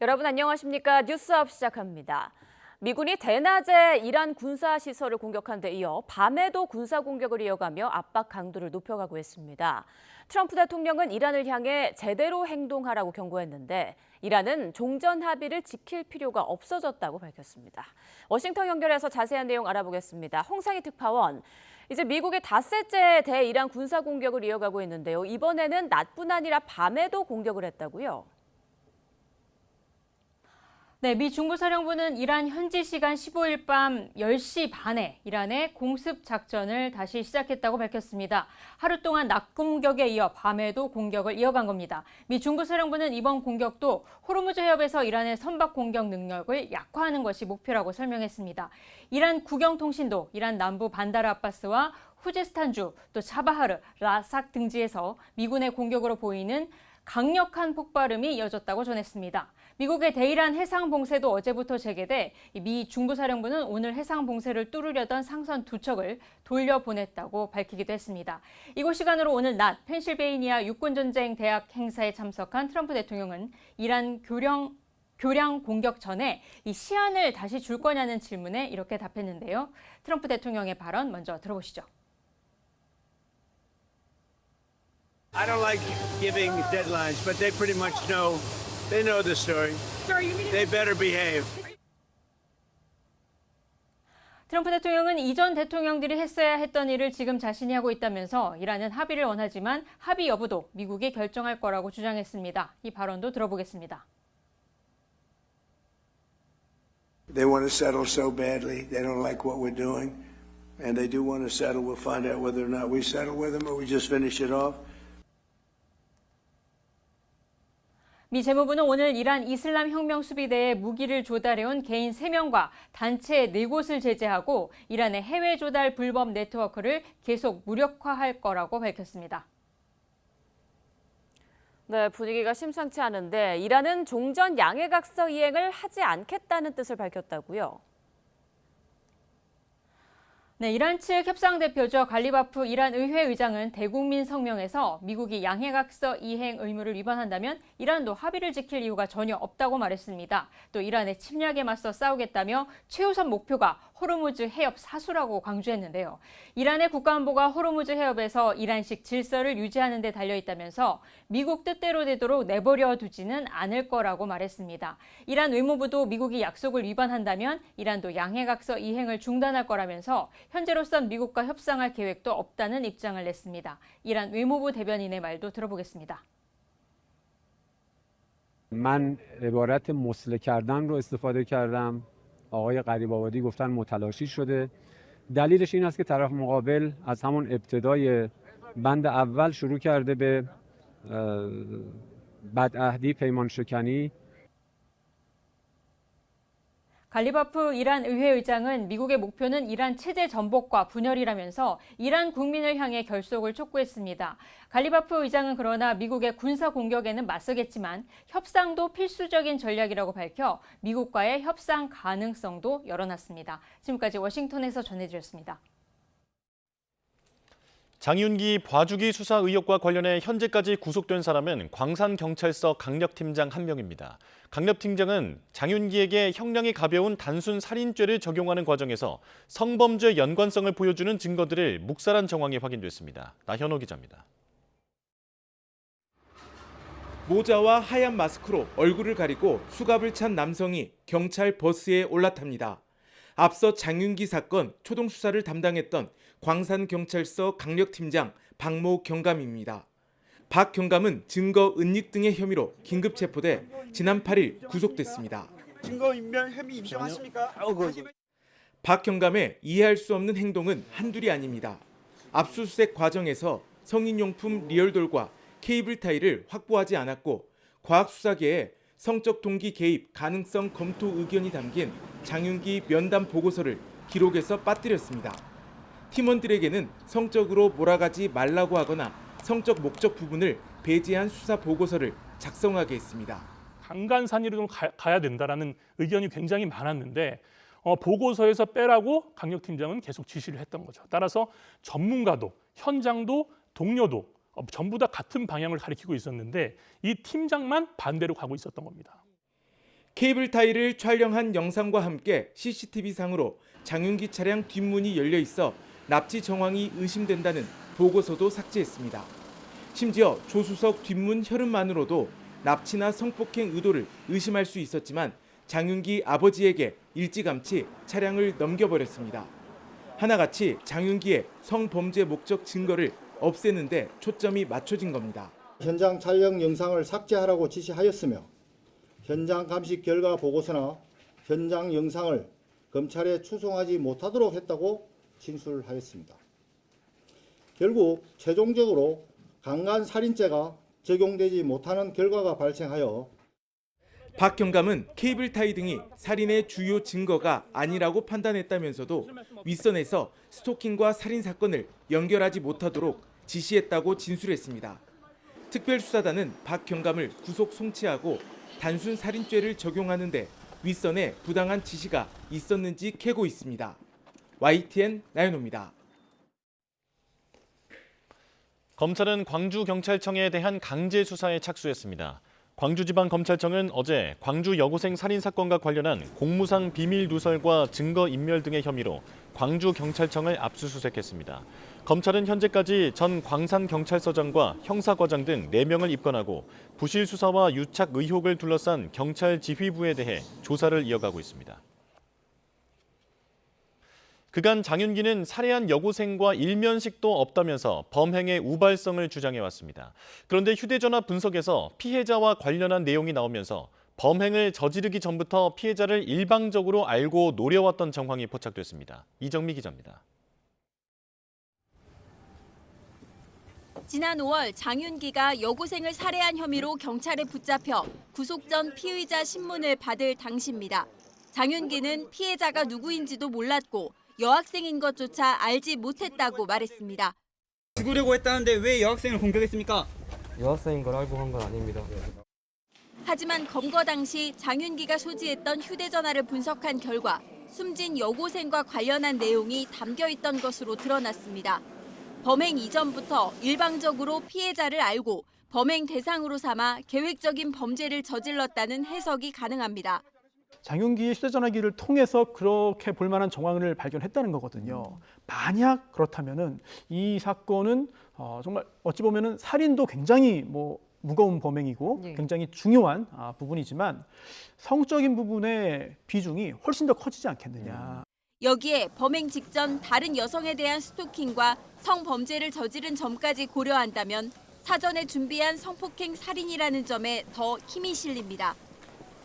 여러분 안녕하십니까? 뉴스업 시작합니다. 미군이 대낮에 이란 군사시설을 공격한 데 이어 밤에도 군사공격을 이어가며 압박 강도를 높여가고 있습니다. 트럼프 대통령은 이란을 향해 제대로 행동하라고 경고했는데 이란은 종전 합의를 지킬 필요가 없어졌다고 밝혔습니다. 워싱턴 연결해서 자세한 내용 알아보겠습니다. 홍상희 특파원, 이제 미국의 닷새째 대이란 군사공격을 이어가고 있는데요. 이번에는 낮뿐 아니라 밤에도 공격을 했다고요? 네, 미 중부사령부는 이란 현지 시간 15일 밤 10시 반에 이란의 공습 작전을 다시 시작했다고 밝혔습니다. 하루 동안 낮 공격에 이어 밤에도 공격을 이어간 겁니다. 미 중부사령부는 이번 공격도 호르무즈 해협에서 이란의 선박 공격 능력을 약화하는 것이 목표라고 설명했습니다. 이란 국영통신도 이란 남부 반다르 아바스와 후제스탄주, 또 차바하르, 라삭 등지에서 미군의 공격으로 보이는 강력한 폭발음이 이어졌다고 전했습니다. 미국의 대이란 해상 봉쇄도 어제부터 재개돼 미 중부사령부는 오늘 해상 봉쇄를 뚫으려던 상선 2척을 돌려보냈다고 밝히기도 했습니다. 이곳 시간으로 오늘 낮 펜실베이니아 육군전쟁 대학 행사에 참석한 트럼프 대통령은 이란 교량 공격 전에 이 시한을 다시 줄 거냐는 질문에 이렇게 답했는데요. 트럼프 대통령의 발언 먼저 들어보시죠. I don't like giving deadlines, but they pretty much know. They know the story. They better behave. 트럼프 대통령은 이전 대통령들이 했어야 했던 일을 지금 자신이 하고 있다면서 이란은 합의를 원하지만 합의 여부도 미국이 결정할 거라고 주장했습니다. 이 발언도 들어보겠습니다. They want to settle so badly. They don't like what we're doing. And they do want to settle. We'll find out whether or not we settle with them or we just finish it off. 미 재무부는 오늘 이란 이슬람 혁명 수비대에 무기를 조달해온 개인 3명과 단체 4곳을 제재하고 이란의 해외 조달 불법 네트워크를 계속 무력화할 거라고 밝혔습니다. 네, 분위기가 심상치 않은데 이란은 종전 양해각서 이행을 하지 않겠다는 뜻을 밝혔다고요? 네, 이란 측 협상 대표죠. 갈리바프 이란 의회 의장은 대국민 성명에서 미국이 양해각서 이행 의무를 위반한다면 이란도 합의를 지킬 이유가 전혀 없다고 말했습니다. 또 이란의 침략에 맞서 싸우겠다며 최우선 목표가 호르무즈 해협 사수라고 강조했는데요. 이란의 국가안보가 호르무즈 해협에서 이란식 질서를 유지하는 데 달려있다면서 미국 뜻대로 되도록 내버려 두지는 않을 거라고 말했습니다. 이란 외무부도 미국이 약속을 위반한다면 이란도 양해각서 이행을 중단할 거라면서 현재로선 미국과 협상할 계획도 없다는 입장을 냈습니다. 이란 외무부 대변인의 말도 들어보겠습니다. من عبارت مسله کردن رو استفاده کردم. آقای غریب‌آبادی گفتن متلاشی شده. دلیلش این است که طرف مقابل از همون ابتدای بند اول شروع کرده به بدعهدی، پیمان شکنی. 갈리바프 이란 의회 의장은 미국의 목표는 이란 체제 전복과 분열이라면서 이란 국민을 향해 결속을 촉구했습니다. 갈리바프 의장은 그러나 미국의 군사 공격에는 맞서겠지만 협상도 필수적인 전략이라고 밝혀 미국과의 협상 가능성도 열어놨습니다. 지금까지 워싱턴에서 전해드렸습니다. 장윤기 봐주기 수사 의혹과 관련해 현재까지 구속된 사람은 광산경찰서 강력팀장 1명입니다. 강력팀장은 장윤기에게 형량이 가벼운 단순 살인죄를 적용하는 과정에서 성범죄 연관성을 보여주는 증거들을 묵살한 정황이 확인됐습니다. 나현호 기자입니다. 모자와 하얀 마스크로 얼굴을 가리고 수갑을 찬 남성이 경찰 버스에 올라탑니다. 앞서 장윤기 사건 초동 수사를 담당했던 광산경찰서 강력팀장 박모 경감입니다. 박 경감은 증거 은닉 등의 혐의로 긴급 체포돼 지난 8일 구속됐습니다. 증거인멸 혐의 입증하십니까? 박 경감의 이해할 수 없는 행동은 한둘이 아닙니다. 압수수색 과정에서 성인용품 리얼돌과 케이블 타이를 확보하지 않았고 과학수사계에 성적 동기 개입 가능성 검토 의견이 담긴 장윤기 면담 보고서를 기록에서 빠뜨렸습니다. 팀원들에게는 성적으로 몰아가지 말라고 하거나 성적 목적 부분을 배제한 수사 보고서를 작성하게 했습니다. 강간산이로 가야 된다라는 의견이 굉장히 많았는데 보고서에서 빼라고 강력팀장은 계속 지시를 했던 거죠. 따라서 전문가도 현장도 동료도 전부 다 같은 방향을 가리키고 있었는데 이 팀장만 반대로 가고 있었던 겁니다. 케이블 타이를 촬영한 영상과 함께 CCTV상으로 장윤기 차량 뒷문이 열려 있어 납치 정황이 의심된다는 보고서도 삭제했습니다. 심지어 조수석 뒷문 혈흔만으로도 납치나 성폭행 의도를 의심할 수 있었지만 장윤기 아버지에게 일찌감치 차량을 넘겨버렸습니다. 하나같이 장윤기의 성범죄 목적 증거를 없애는 데 초점이 맞춰진 겁니다. 현장 촬영 영상을 삭제하라고 지시하였으며 현장 감식 결과 보고서나 현장 영상을 검찰에 추송하지 못하도록 했다고 진술하였습니다. 결국 최종적으로 강간살인죄가 적용되지 못하는 결과가 발생하여 박 경감은 케이블 타이 등이 살인의 주요 증거가 아니라고 판단했다면서도 윗선에서 스토킹과 살인 사건을 연결하지 못하도록 지시했다고 진술했습니다. 특별수사단은 박 경감을 구속 송치하고 단순 살인죄를 적용하는데 윗선에 부당한 지시가 있었는지 캐고 있습니다. YTN 나연호입니다. 검찰은 광주경찰청에 대한 강제 수사에 착수했습니다. 광주지방검찰청은 어제 광주 여고생 살인 사건과 관련한 공무상 비밀 누설과 증거 인멸 등의 혐의로 광주경찰청을 압수수색했습니다. 검찰은 현재까지 전 광산경찰서장과 형사과장 등 4명을 입건하고 부실 수사와 유착 의혹을 둘러싼 경찰 지휘부에 대해 조사를 이어가고 있습니다. 그간 장윤기는 살해한 여고생과 일면식도 없다면서 범행의 우발성을 주장해왔습니다. 그런데 휴대전화 분석에서 피해자와 관련한 내용이 나오면서 범행을 저지르기 전부터 피해자를 일방적으로 알고 노려왔던 정황이 포착됐습니다. 이정미 기자입니다. 지난 5월 장윤기가 여고생을 살해한 혐의로 경찰에 붙잡혀 구속 전 피의자 신문을 받을 당시입니다. 장윤기는 피해자가 누구인지도 몰랐고 여학생인 것조차 알지 못했다고 말했습니다. 죽으려고 했다는데 왜 여학생을 공격했습니까? 여학생인 걸 알고 한 건 아닙니다. 하지만 검거 당시 장윤기가 소지했던 휴대전화를 분석한 결과 숨진 여고생과 관련한 내용이 담겨 있던 것으로 드러났습니다. 범행 이전부터 일방적으로 피해자를 알고 범행 대상으로 삼아 계획적인 범죄를 저질렀다는 해석이 가능합니다. 장윤기의 휴대전화기를 통해서 그렇게 볼 만한 정황을 발견했다는 거거든요. 만약 그렇다면은 이 사건은 정말 어찌 보면은 살인도 굉장히 무거운 범행이고 굉장히 중요한 부분이지만 성적인 부분의 비중이 훨씬 더 커지지 않겠느냐. 여기에 범행 직전 다른 여성에 대한 스토킹과 성범죄를 저지른 점까지 고려한다면 사전에 준비한 성폭행 살인이라는 점에 더 힘이 실립니다.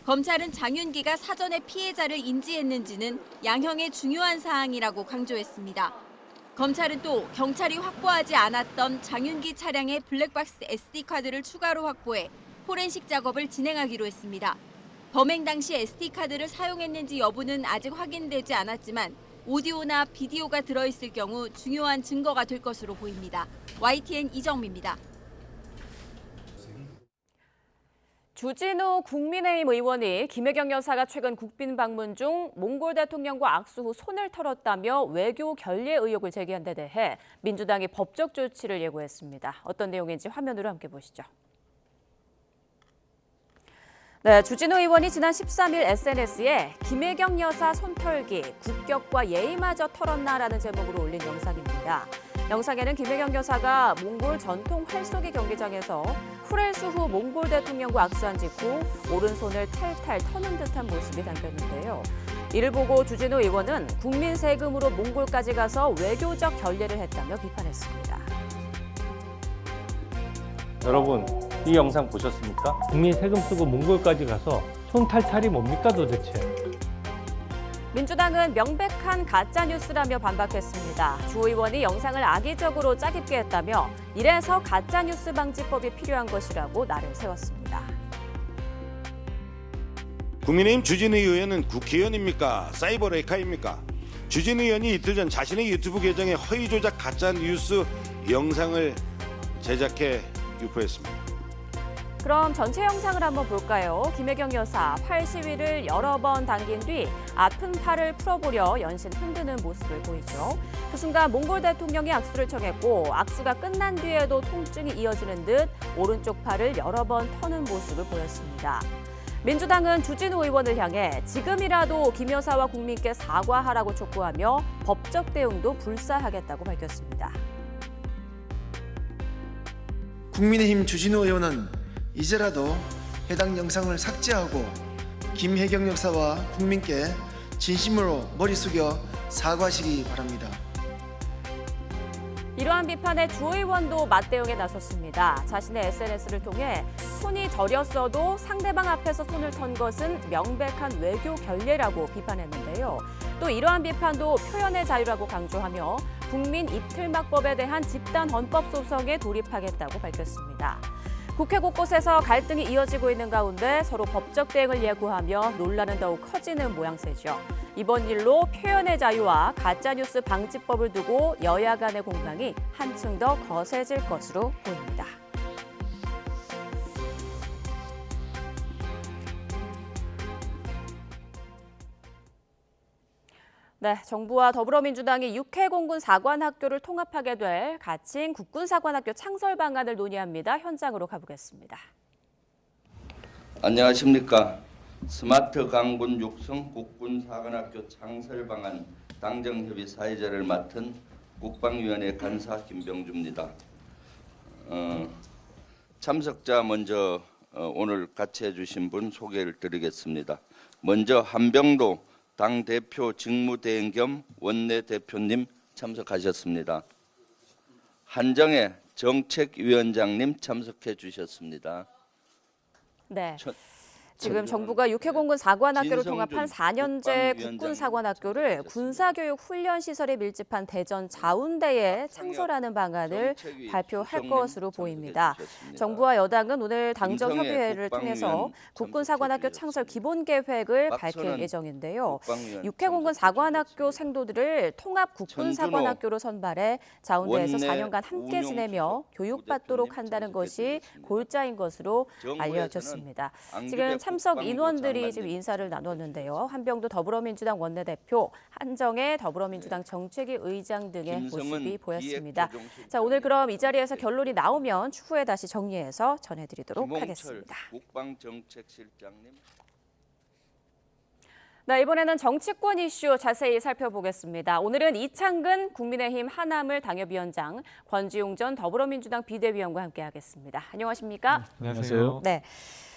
검찰은 장윤기가 사전에 피해자를 인지했는지는 양형의 중요한 사항이라고 강조했습니다. 검찰은 또 경찰이 확보하지 않았던 장윤기 차량의 블랙박스 SD카드를 추가로 확보해 포렌식 작업을 진행하기로 했습니다. 범행 당시 SD카드를 사용했는지 여부는 아직 확인되지 않았지만 오디오나 비디오가 들어있을 경우 중요한 증거가 될 것으로 보입니다. YTN 이정미입니다. 주진우 국민의힘 의원이 김혜경 여사가 최근 국빈 방문 중 몽골 대통령과 악수 후 손을 털었다며 외교 결례 의혹을 제기한 데 대해 민주당이 법적 조치를 예고했습니다. 어떤 내용인지 화면으로 함께 보시죠. 네, 주진우 의원이 지난 13일 SNS에 김혜경 여사 손털기, 국격과 예의마저 털었나라는 제목으로 올린 영상입니다. 영상에는 김혜경 여사가 몽골 전통 활쏘기 경기장에서 후레수 후 몽골 대통령과 악수한 직후 오른손을 탈탈 터는 듯한 모습이 담겼는데요. 이를 보고 주진우 의원은 국민 세금으로 몽골까지 가서 외교적 결례를 했다며 비판했습니다. 여러분, 이 영상 보셨습니까? 국민 세금 쓰고 몽골까지 가서 손 탈탈이 뭡니까 도대체? 민주당은 명백한 가짜뉴스라며 반박했습니다. 주 의원이 영상을 악의적으로 짜깁게 했다며 이래서 가짜뉴스 방지법이 필요한 것이라고 날을 세웠습니다. 국민의힘 주진우 의원은 국회의원입니까? 사이버 레카입니까? 주진우 의원이 이틀 전 자신의 유튜브 계정에 허위 조작 가짜뉴스 영상을 제작해 유포했습니다. 그럼 전체 영상을 한번 볼까요? 김혜경 여사 팔 시위를 여러 번 당긴 뒤 아픈 팔을 풀어보려 연신 흔드는 모습을 보이죠. 그 순간 몽골 대통령이 악수를 청했고 악수가 끝난 뒤에도 통증이 이어지는 듯 오른쪽 팔을 여러 번 터는 모습을 보였습니다. 민주당은 주진우 의원을 향해 지금이라도 김 여사와 국민께 사과하라고 촉구하며 법적 대응도 불사하겠다고 밝혔습니다. 국민의힘 주진우 의원은 이제라도 해당 영상을 삭제하고 김혜경 여사와 국민께 진심으로 머리 숙여 사과하시기 바랍니다. 이러한 비판에 주 의원도 맞대응에 나섰습니다. 자신의 SNS를 통해 손이 저렸어도 상대방 앞에서 손을 턴 것은 명백한 외교 결례라고 비판했는데요. 또 이러한 비판도 표현의 자유라고 강조하며 국민 입틀막법에 대한 집단 헌법 소송에 돌입하겠다고 밝혔습니다. 국회 곳곳에서 갈등이 이어지고 있는 가운데 서로 법적 대응을 예고하며 논란은 더욱 커지는 모양새죠. 이번 일로 표현의 자유와 가짜뉴스 방지법을 두고 여야 간의 공방이 한층 더 거세질 것으로 보입니다. 네, 정부와 더불어민주당이 육해공군 사관학교를 통합하게 될 가칭 국군사관학교 창설 방안을 논의합니다. 현장으로 가보겠습니다. 안녕하십니까. 스마트 강군 육성 국군사관학교 창설 방안 당정협의 사회자를 맡은 국방위원회 간사 김병주입니다. 참석자 먼저 오늘 같이 해주신 분 소개를 드리겠습니다. 먼저 한병도 당대표 직무대행 겸 원내대표님 참석하셨습니다. 한정혜 정책위원장님 참석해 주셨습니다. 네. 지금 정부가 육해공군 사관학교를 통합한 4년제 국군사관학교를 군사교육 훈련시설에 밀집한 대전 자운대에 창설하는 방안을 발표할 것으로 보입니다. 정부와 여당은 오늘 당정 협의회를 통해서 국군사관학교 창설 기본계획을 밝힐 예정인데요. 육해공군 사관학교 생도들을 통합 국군사관학교로 선발해 자운대에서 4년간 함께 지내며 교육받도록 한다는 것이 골자인 것으로 알려졌습니다. 지금 참석 인원들이 지금 인사를 나눴는데요. 한병도 더불어민주당 원내대표, 한정혜 더불어민주당 정책위 의장 등의 모습이 보였습니다. 자, 오늘 그럼 이 자리에서 결론이 나오면 추후에 다시 정리해서 전해드리도록 하겠습니다. 국방정책실장님. 네, 이번에는 정치권 이슈 자세히 살펴보겠습니다. 오늘은 이창근 국민의힘 하남을 당협위원장, 권지웅 전 더불어민주당 비대위원과 함께하겠습니다. 안녕하십니까? 안녕하세요. 네.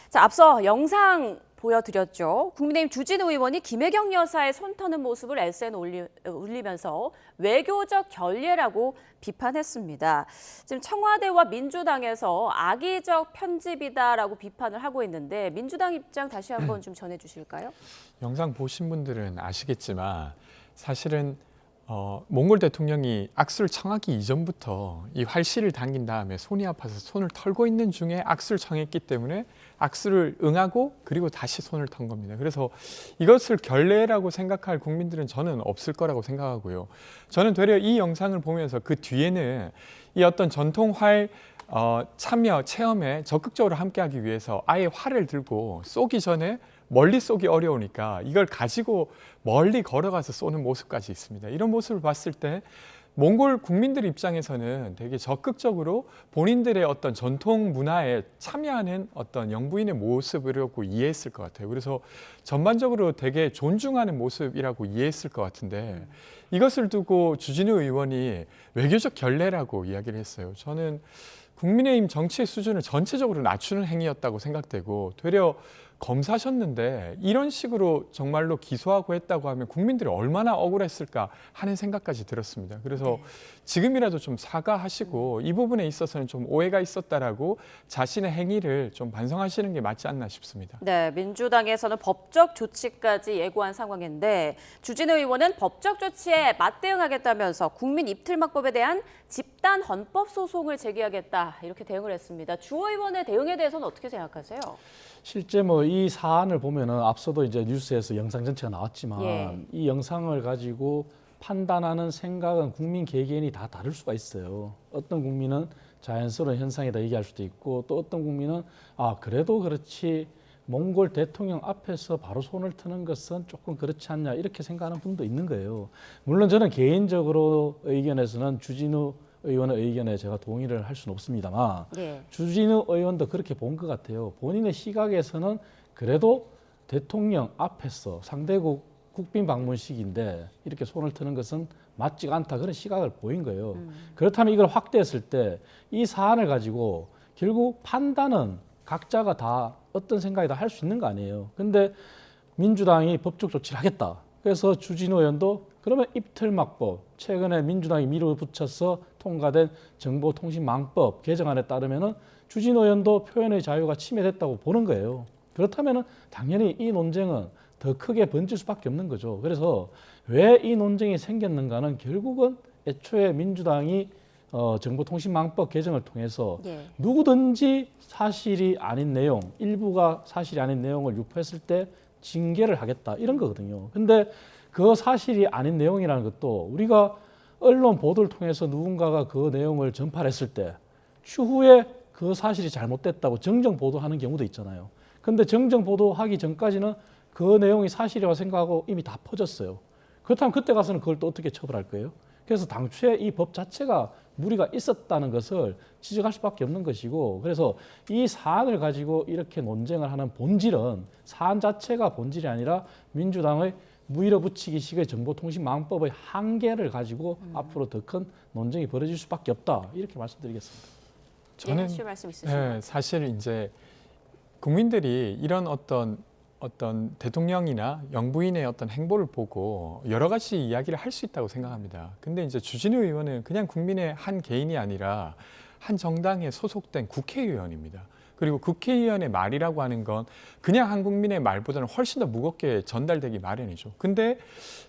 자, 앞서 영상 보여드렸죠. 국민의힘 주진우 의원이 김혜경 여사의 손 터는 모습을 SNS에 올리면서 외교적 결례라고 비판했습니다. 지금 청와대와 민주당에서 악의적 편집이다라고 비판을 하고 있는데 민주당 입장 다시 한번 좀 전해주실까요? 영상 보신 분들은 아시겠지만 사실은 몽골 대통령이 악수를 청하기 이전부터 이 활시를 당긴 다음에 손이 아파서 손을 털고 있는 중에 악수를 청했기 때문에 악수를 응하고 그리고 다시 손을 턴 겁니다. 그래서 이것을 결례라고 생각할 국민들은 저는 없을 거라고 생각하고요. 저는 되려 이 영상을 보면서 그 뒤에는 이 어떤 전통활 참여, 체험에 적극적으로 함께하기 위해서 아예 활을 들고 쏘기 전에 멀리 쏘기 어려우니까 이걸 가지고 멀리 걸어가서 쏘는 모습까지 있습니다. 이런 모습을 봤을 때 몽골 국민들 입장에서는 되게 적극적으로 본인들의 어떤 전통 문화에 참여하는 어떤 영부인의 모습이라고 이해했을 것 같아요. 그래서 전반적으로 되게 존중하는 모습이라고 이해했을 것 같은데 이것을 두고 주진우 의원이 외교적 결례라고 이야기를 했어요. 저는 국민의힘 정치의 수준을 전체적으로 낮추는 행위였다고 생각되고 되려 검사셨는데 이런 식으로 정말로 기소하고 했다고 하면 국민들이 얼마나 억울했을까 하는 생각까지 들었습니다. 그래서 지금이라도 좀 사과하시고 이 부분에 있어서는 좀 오해가 있었다라고 자신의 행위를 좀 반성하시는 게 맞지 않나 싶습니다. 네, 민주당에서는 법적 조치까지 예고한 상황인데 주진우 의원은 법적 조치에 맞대응하겠다면서 국민 입틀막법에 대한 집단 헌법 소송을 제기하겠다 이렇게 대응을 했습니다. 주 의원의 대응에 대해서는 어떻게 생각하세요? 실제 뭐 이 사안을 보면은 앞서도 이제 뉴스에서 영상 전체가 나왔지만 이 영상을 가지고 판단하는 생각은 국민 개개인이 다 다를 수가 있어요. 어떤 국민은 자연스러운 현상이다 얘기할 수도 있고 또 어떤 국민은 아 그래도 그렇지 몽골 대통령 앞에서 바로 손을 트는 것은 조금 그렇지 않냐 이렇게 생각하는 분도 있는 거예요. 물론 저는 개인적으로 의견에서는 주진우 의원의 의견에 제가 동의를 할 수는 없습니다만 주진우 의원도 그렇게 본 것 같아요. 본인의 시각에서는 그래도 대통령 앞에서 상대국 국빈 방문식인데 이렇게 손을 트는 것은 맞지가 않다 그런 시각을 보인 거예요. 그렇다면 이걸 확대했을 때 이 사안을 가지고 결국 판단은 각자가 다 어떤 생각이다 할 수 있는 거 아니에요. 근데 민주당이 법적 조치를 하겠다. 그래서 주진우 의원도 그러면 입틀막법, 최근에 민주당이 밀어붙여서 통과된 정보통신망법 개정안에 따르면은 주진우 의원도 표현의 자유가 침해됐다고 보는 거예요. 그렇다면은 당연히 이 논쟁은 더 크게 번질 수밖에 없는 거죠. 그래서 왜 이 논쟁이 생겼는가는 결국은 애초에 민주당이 정보통신망법 개정을 통해서 누구든지 사실이 아닌 내용, 일부가 사실이 아닌 내용을 유포했을 때 징계를 하겠다 이런 거거든요. 근데 그 사실이 아닌 내용이라는 것도 우리가 언론 보도를 통해서 누군가가 그 내용을 전파했을 때 추후에 그 사실이 잘못됐다고 정정 보도하는 경우도 있잖아요. 근데 정정 보도하기 전까지는 그 내용이 사실이라고 생각하고 이미 다 퍼졌어요. 그렇다면 그때 가서는 그걸 또 어떻게 처벌할 거예요? 그래서 당초에 이 법 자체가 무리가 있었다는 것을 지적할 수밖에 없는 것이고, 그래서 이 사안을 가지고 이렇게 논쟁을 하는 본질은 사안 자체가 본질이 아니라 민주당의 무일어붙이기식의 정보통신망법의 한계를 가지고 앞으로 더 큰 논쟁이 벌어질 수밖에 없다 이렇게 말씀드리겠습니다. 저는 말씀 있으신가요? 사실 이제 국민들이 이런 어떤 대통령이나 영부인의 어떤 행보를 보고 여러 가지 이야기를 할 수 있다고 생각합니다. 근데 이제 주진우 의원은 그냥 국민의 한 개인이 아니라 한 정당에 소속된 국회의원입니다. 그리고 국회의원의 말이라고 하는 건 그냥 한 국민의 말보다는 훨씬 더 무겁게 전달되기 마련이죠. 근데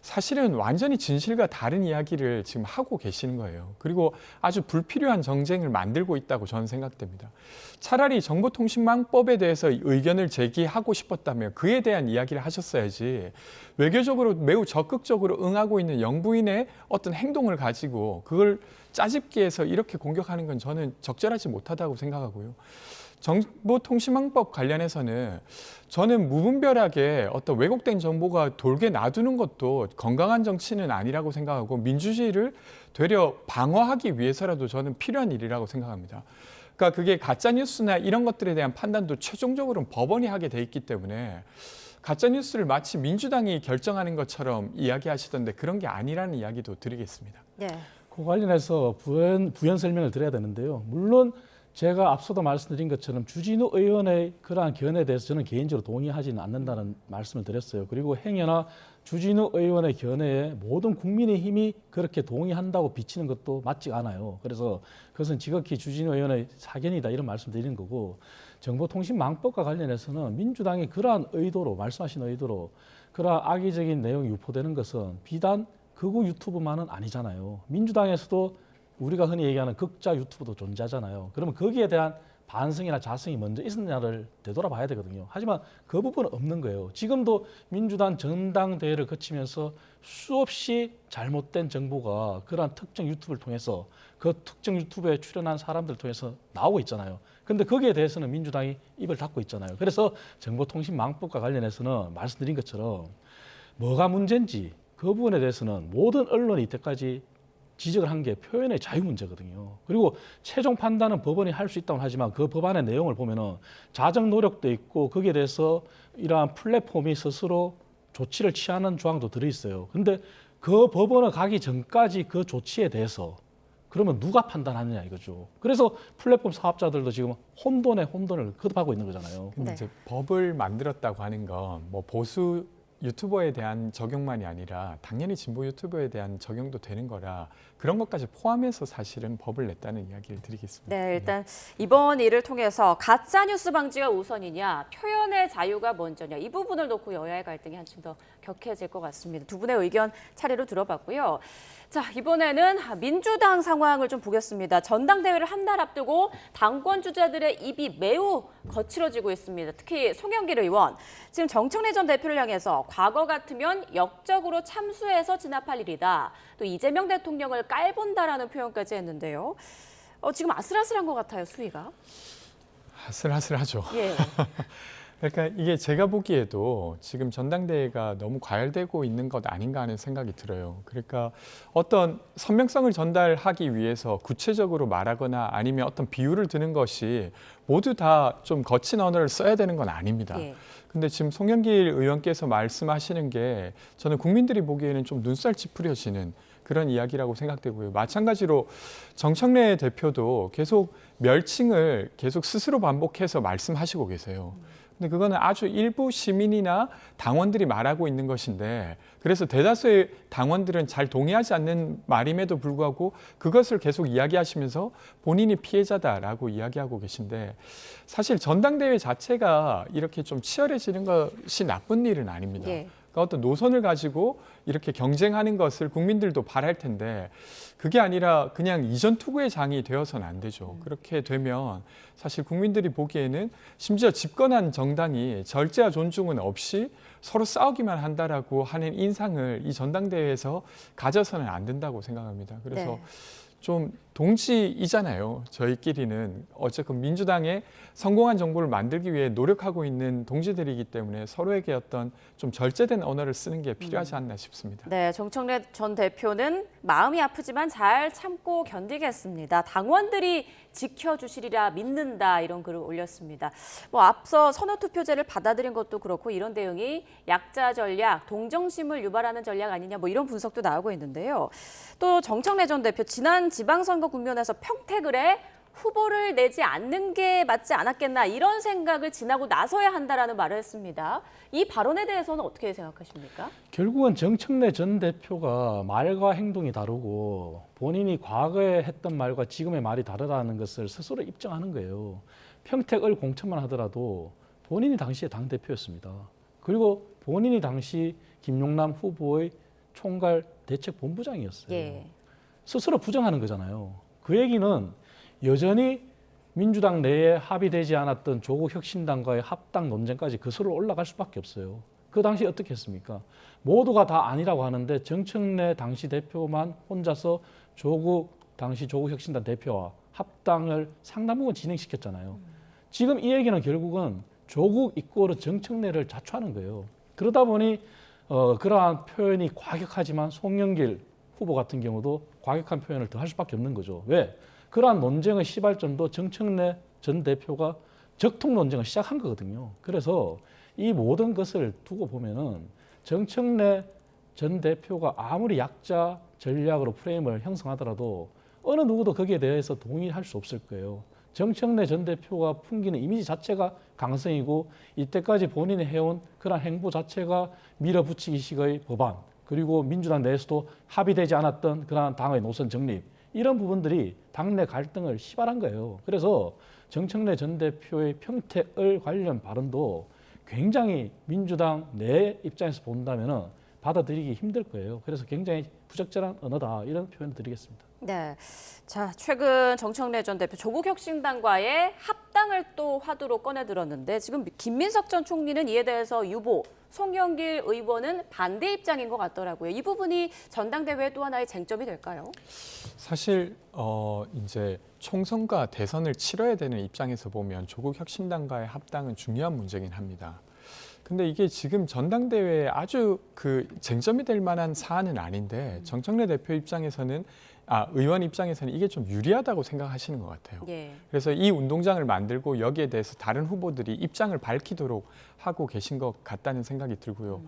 사실은 완전히 진실과 다른 이야기를 지금 하고 계시는 거예요. 그리고 아주 불필요한 정쟁을 만들고 있다고 저는 생각됩니다. 차라리 정보통신망법에 대해서 의견을 제기하고 싶었다면 그에 대한 이야기를 하셨어야지, 외교적으로 매우 적극적으로 응하고 있는 영부인의 어떤 행동을 가지고 그걸 짜집기 해서 이렇게 공격하는 건 저는 적절하지 못하다고 생각하고요. 정보통신망법 관련해서는 저는 무분별하게 어떤 왜곡된 정보가 돌게 놔두는 것도 건강한 정치는 아니라고 생각하고 민주주의를 되려 방어하기 위해서라도 저는 필요한 일이라고 생각합니다. 그러니까 그게 가짜뉴스나 이런 것들에 대한 판단도 최종적으로는 법원이 하게 돼 있기 때문에 가짜뉴스를 마치 민주당이 결정하는 것처럼 이야기하시던데 그런 게 아니라는 이야기도 드리겠습니다. 네. 그 관련해서 부연 설명을 드려야 되는데요. 물론 제가 앞서도 말씀드린 것처럼 주진우 의원의 그러한 견해에 대해서 저는 개인적으로 동의하지는 않는다는 말씀을 드렸어요. 그리고 행여나 주진우 의원의 견해에 모든 국민의힘이 그렇게 동의한다고 비치는 것도 맞지가 않아요. 그래서 그것은 지극히 주진우 의원의 사견이다 이런 말씀드리는 거고, 정보통신망법과 관련해서는 민주당이 그러한 의도로 말씀하신 의도로 그러한 악의적인 내용이 유포되는 것은 비단 극우 유튜브만은 아니잖아요. 민주당에서도 우리가 흔히 얘기하는 극자 유튜브도 존재하잖아요. 그러면 거기에 대한 반성이나 자성이 먼저 있었냐를 되돌아봐야 되거든요. 하지만 그 부분은 없는 거예요. 지금도 민주당 전당대회를 거치면서 수없이 잘못된 정보가 그러한 특정 유튜브를 통해서 그 특정 유튜브에 출연한 사람들을 통해서 나오고 있잖아요. 그런데 거기에 대해서는 민주당이 입을 닫고 있잖아요. 그래서 정보통신망법과 관련해서는 말씀드린 것처럼 뭐가 문제인지 그 부분에 대해서는 모든 언론이 이때까지 지적을 한 게 표현의 자유 문제거든요. 그리고 최종 판단은 법원이 할 수 있다고 하지만 그 법안의 내용을 보면은 자정 노력도 있고 거기에 대해서 이러한 플랫폼이 스스로 조치를 취하는 조항도 들어있어요. 근데 그 법원에 가기 전까지 그 조치에 대해서 그러면 누가 판단하느냐 이거죠. 그래서 플랫폼 사업자들도 지금 혼돈을 거듭하고 있는 거잖아요. 근데 이제 법을 만들었다고 하는 건 뭐 보수 유튜버에 대한 적용만이 아니라 당연히 진보 유튜버에 대한 적용도 되는 거라 그런 것까지 포함해서 사실은 법을 냈다는 이야기를 드리겠습니다. 네, 일단 이번 일을 통해서 가짜뉴스 방지가 우선이냐, 표현의 자유가 먼저냐, 이 부분을 놓고 여야의 갈등이 한층 더 격해질 것 같습니다. 두 분의 의견 차례로 들어봤고요. 자, 이번에는 민주당 상황을 좀 보겠습니다. 전당대회를 한 달 앞두고 당권 주자들의 입이 매우 거칠어지고 있습니다. 특히 송영길 의원, 지금 정청래 전 대표를 향해서 과거 같으면 역적으로 참수해서 진압할 일이다. 또 이재명 대통령을 깔본다라는 표현까지 했는데요. 지금 아슬아슬한 것 같아요, 수위가. 아슬아슬하죠. 예. 그러니까 이게 제가 보기에도 지금 전당대회가 너무 과열되고 있는 것 아닌가 하는 생각이 들어요. 그러니까 어떤 선명성을 전달하기 위해서 구체적으로 말하거나 아니면 어떤 비유를 드는 것이 모두 다 좀 거친 언어를 써야 되는 건 아닙니다. 근데 지금 송영길 의원께서 말씀하시는 게 저는 국민들이 보기에는 좀 눈살 찌푸려지는 그런 이야기라고 생각되고요. 마찬가지로 정청래 대표도 계속 멸칭을 계속 스스로 반복해서 말씀하시고 계세요. 근데 그거는 아주 일부 시민이나 당원들이 말하고 있는 것인데 그래서 대다수의 당원들은 잘 동의하지 않는 말임에도 불구하고 그것을 계속 이야기하시면서 본인이 피해자다라고 이야기하고 계신데 사실 전당대회 자체가 이렇게 좀 치열해지는 것이 나쁜 일은 아닙니다. 그러니까 어떤 노선을 가지고 이렇게 경쟁하는 것을 국민들도 바랄 텐데 그게 아니라 그냥 이전 투구의 장이 되어서는 안 되죠. 그렇게 되면 사실 국민들이 보기에는 심지어 집권한 정당이 절제와 존중은 없이 서로 싸우기만 한다라고 하는 인상을 이 전당대회에서 가져서는 안 된다고 생각합니다. 그래서 좀 동지이잖아요. 저희끼리는 어쨌든 민주당의 성공한 정부를 만들기 위해 노력하고 있는 동지들이기 때문에 서로에게 어떤 좀 절제된 언어를 쓰는 게 필요하지 않나 싶습니다. 네, 정청래 전 대표는 마음이 아프지만 잘 참고 견디겠습니다. 당원들이 지켜주시리라 믿는다 이런 글을 올렸습니다. 앞서 선호투표제를 받아들인 것도 그렇고 이런 대응이 약자 전략, 동정심을 유발하는 전략 아니냐 이런 분석도 나오고 있는데요. 또 정청래 전 대표 지난 지방선거 국면에서 평택을 해 후보를 내지 않는 게 맞지 않았겠나 이런 생각을 지나고 나서야 한다라는 말을 했습니다. 이 발언에 대해서는 어떻게 생각하십니까? 결국은 정청래 전 대표가 말과 행동이 다르고 본인이 과거에 했던 말과 지금의 말이 다르다는 것을 스스로 입증하는 거예요. 평택을 공천만 하더라도 본인이 당시에 당대표였습니다. 그리고 본인이 당시 김용남 후보의 총괄 대책본부장이었어요. 스스로 부정하는 거잖아요. 그 얘기는 여전히 민주당 내에 합의되지 않았던 조국 혁신당과의 합당 논쟁까지 거슬러 올라갈 수밖에 없어요. 그 당시 어떻게 했습니까? 모두가 다 아니라고 하는데 정청래 당시 대표만 혼자서 당시 조국 혁신당 대표와 합당을 상당 부분 진행시켰잖아요. 지금 이 얘기는 결국은 조국 이꼬르 정청래를 자초하는 거예요. 그러다 보니 그러한 표현이 과격하지만 송영길 후보 같은 경우도 과격한 표현을 더 할 수밖에 없는 거죠. 왜? 그러한 논쟁의 시발점도 정청래 전 대표가 적통 논쟁을 시작한 거거든요. 그래서 이 모든 것을 두고 보면은 정청래 전 대표가 아무리 약자 전략으로 프레임을 형성하더라도 어느 누구도 거기에 대해서 동의할 수 없을 거예요. 정청래 전 대표가 풍기는 이미지 자체가 강성이고 이때까지 본인이 해온 그런 행보 자체가 밀어붙이기식의 법안 그리고 민주당 내에서도 합의되지 않았던 그러한 당의 노선 정립 이런 부분들이 당내 갈등을 시발한 거예요. 그래서 정청래 전 대표의 평택을 관련 발언도 굉장히 민주당 내 입장에서 본다면 받아들이기 힘들 거예요. 그래서 굉장히 부적절한 언어다 이런 표현을 드리겠습니다. 네, 자 최근 정청래 전 대표 조국 혁신당과의 합당을 또 화두로 꺼내들었는데 지금 김민석 전 총리는 이에 대해서 유보, 송영길 의원은 반대 입장인 것 같더라고요. 이 부분이 전당대회 또 하나의 쟁점이 될까요? 사실 이제 총선과 대선을 치러야 되는 입장에서 보면 조국 혁신당과의 합당은 중요한 문제긴 합니다. 근데 이게 지금 전당대회에 아주 쟁점이 될 만한 사안은 아닌데 정청래 대표 입장에서는 의원 입장에서는 이게 좀 유리하다고 생각하시는 것 같아요. 그래서 이 운동장을 만들고 여기에 대해서 다른 후보들이 입장을 밝히도록 하고 계신 것 같다는 생각이 들고요.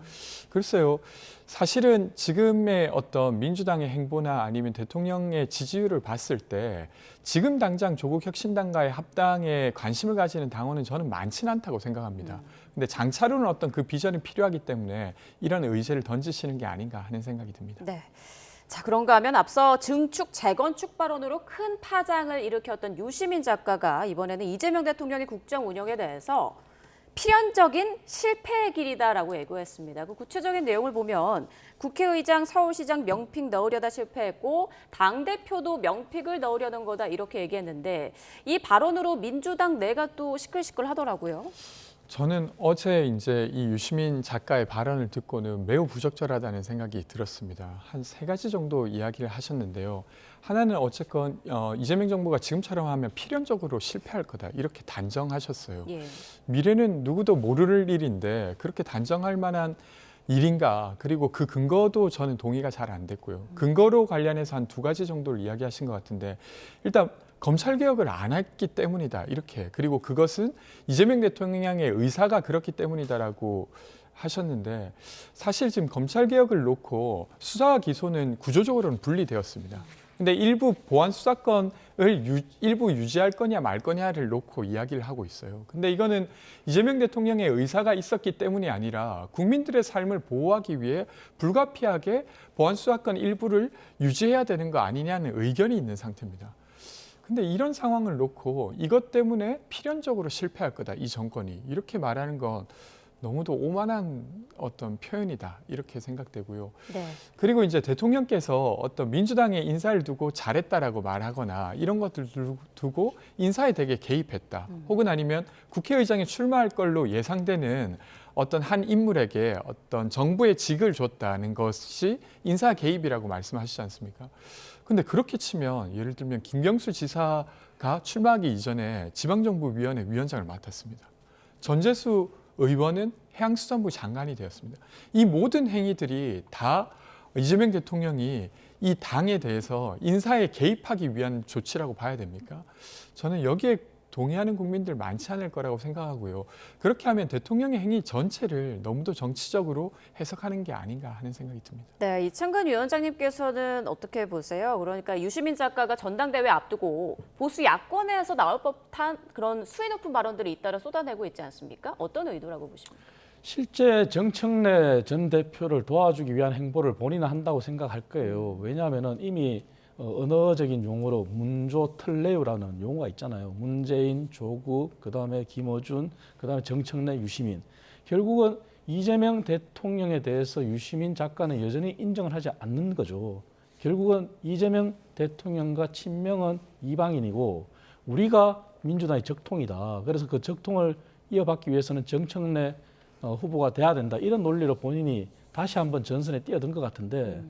글쎄요, 사실은 지금의 어떤 민주당의 행보나 아니면 대통령의 지지율을 봤을 때 지금 당장 조국 혁신당과의 합당에 관심을 가지는 당원은 저는 많지는 않다고 생각합니다. 근데 장차로는 어떤 그 비전이 필요하기 때문에 이런 의제를 던지시는 게 아닌가 하는 생각이 듭니다. 네. 자, 그런가 하면 앞서 증축, 재건축 발언으로 큰 파장을 일으켰던 유시민 작가가 이번에는 이재명 대통령의 국정 운영에 대해서 필연적인 실패의 길이다라고 예고했습니다. 그 구체적인 내용을 보면 국회의장, 서울시장 명픽 넣으려다 실패했고 당대표도 명픽을 넣으려는 거다 이렇게 얘기했는데 이 발언으로 민주당 내가 또 시끌시끌하더라고요. 저는 어제 이제 이 유시민 작가의 발언을 듣고는 매우 부적절하다는 생각이 들었습니다. 한 3가지 정도 이야기를 하셨는데요. 하나는 어쨌건 이재명 정부가 지금처럼 하면 필연적으로 실패할 거다 이렇게 단정하셨어요. 예. 미래는 누구도 모를 일인데 그렇게 단정할 만한 일인가, 그리고 그 근거도 저는 동의가 잘 안 됐고요. 근거로 관련해서 한 2가지 정도를 이야기하신 것 같은데, 일단 검찰개혁을 안 했기 때문이다 이렇게, 그리고 그것은 이재명 대통령의 의사가 그렇기 때문이다라고 하셨는데, 사실 지금 검찰개혁을 놓고 수사와 기소는 구조적으로는 분리되었습니다. 근데 일부 보안 수사권을 일부 유지할 거냐 말 거냐를 놓고 이야기를 하고 있어요. 근데 이거는 이재명 대통령의 의사가 있었기 때문이 아니라 국민들의 삶을 보호하기 위해 불가피하게 보안 수사권 일부를 유지해야 되는 거 아니냐는 의견이 있는 상태입니다. 근데 이런 상황을 놓고 이것 때문에 필연적으로 실패할 거다, 이 정권이, 이렇게 말하는 건 너무도 오만한 어떤 표현이다 이렇게 생각되고요. 네. 그리고 이제 대통령께서 어떤 민주당의 인사를 두고 잘했다라고 말하거나 이런 것들 두고 인사에 되게 개입했다. 혹은 아니면 국회의장에 출마할 걸로 예상되는 어떤 한 인물에게 어떤 정부의 직을 줬다는 것이 인사 개입이라고 말씀하시지 않습니까? 근데 그렇게 치면 예를 들면 김경수 지사가 출마하기 이전에 지방정부위원회 위원장을 맡았습니다. 전재수 의원은 해양수산부 장관이 되었습니다. 이 모든 행위들이 다 이재명 대통령이 이 당에 대해서 인사에 개입하기 위한 조치라고 봐야 됩니까? 저는 여기에 동의하는 국민들 많지 않을 거라고 생각하고요. 그렇게 하면 대통령의 행위 전체를 너무도 정치적으로 해석하는 게 아닌가 하는 생각이 듭니다. 네, 이창근 위원장님께서는 어떻게 보세요? 그러니까 유시민 작가가 전당대회 앞두고 보수 야권에서 나올 법한 그런 수위 높은 발언들이 잇따라 쏟아내고 있지 않습니까? 어떤 의도라고 보십니까? 실제 정청래 전 대표를 도와주기 위한 행보를 본인은 한다고 생각할 거예요. 왜냐하면 이미 언어적인 용어로 문조틀레우라는 용어가 있잖아요. 문재인, 조국, 그다음에 김어준, 그다음에 정청래, 유시민. 결국은 이재명 대통령에 대해서 유시민 작가는 여전히 인정을 하지 않는 거죠. 결국은 이재명 대통령과 친명은 이방인이고 우리가 민주당의 적통이다. 그래서 그 적통을 이어받기 위해서는 정청래 후보가 돼야 된다. 이런 논리로 본인이 다시 한번 전선에 뛰어든 것 같은데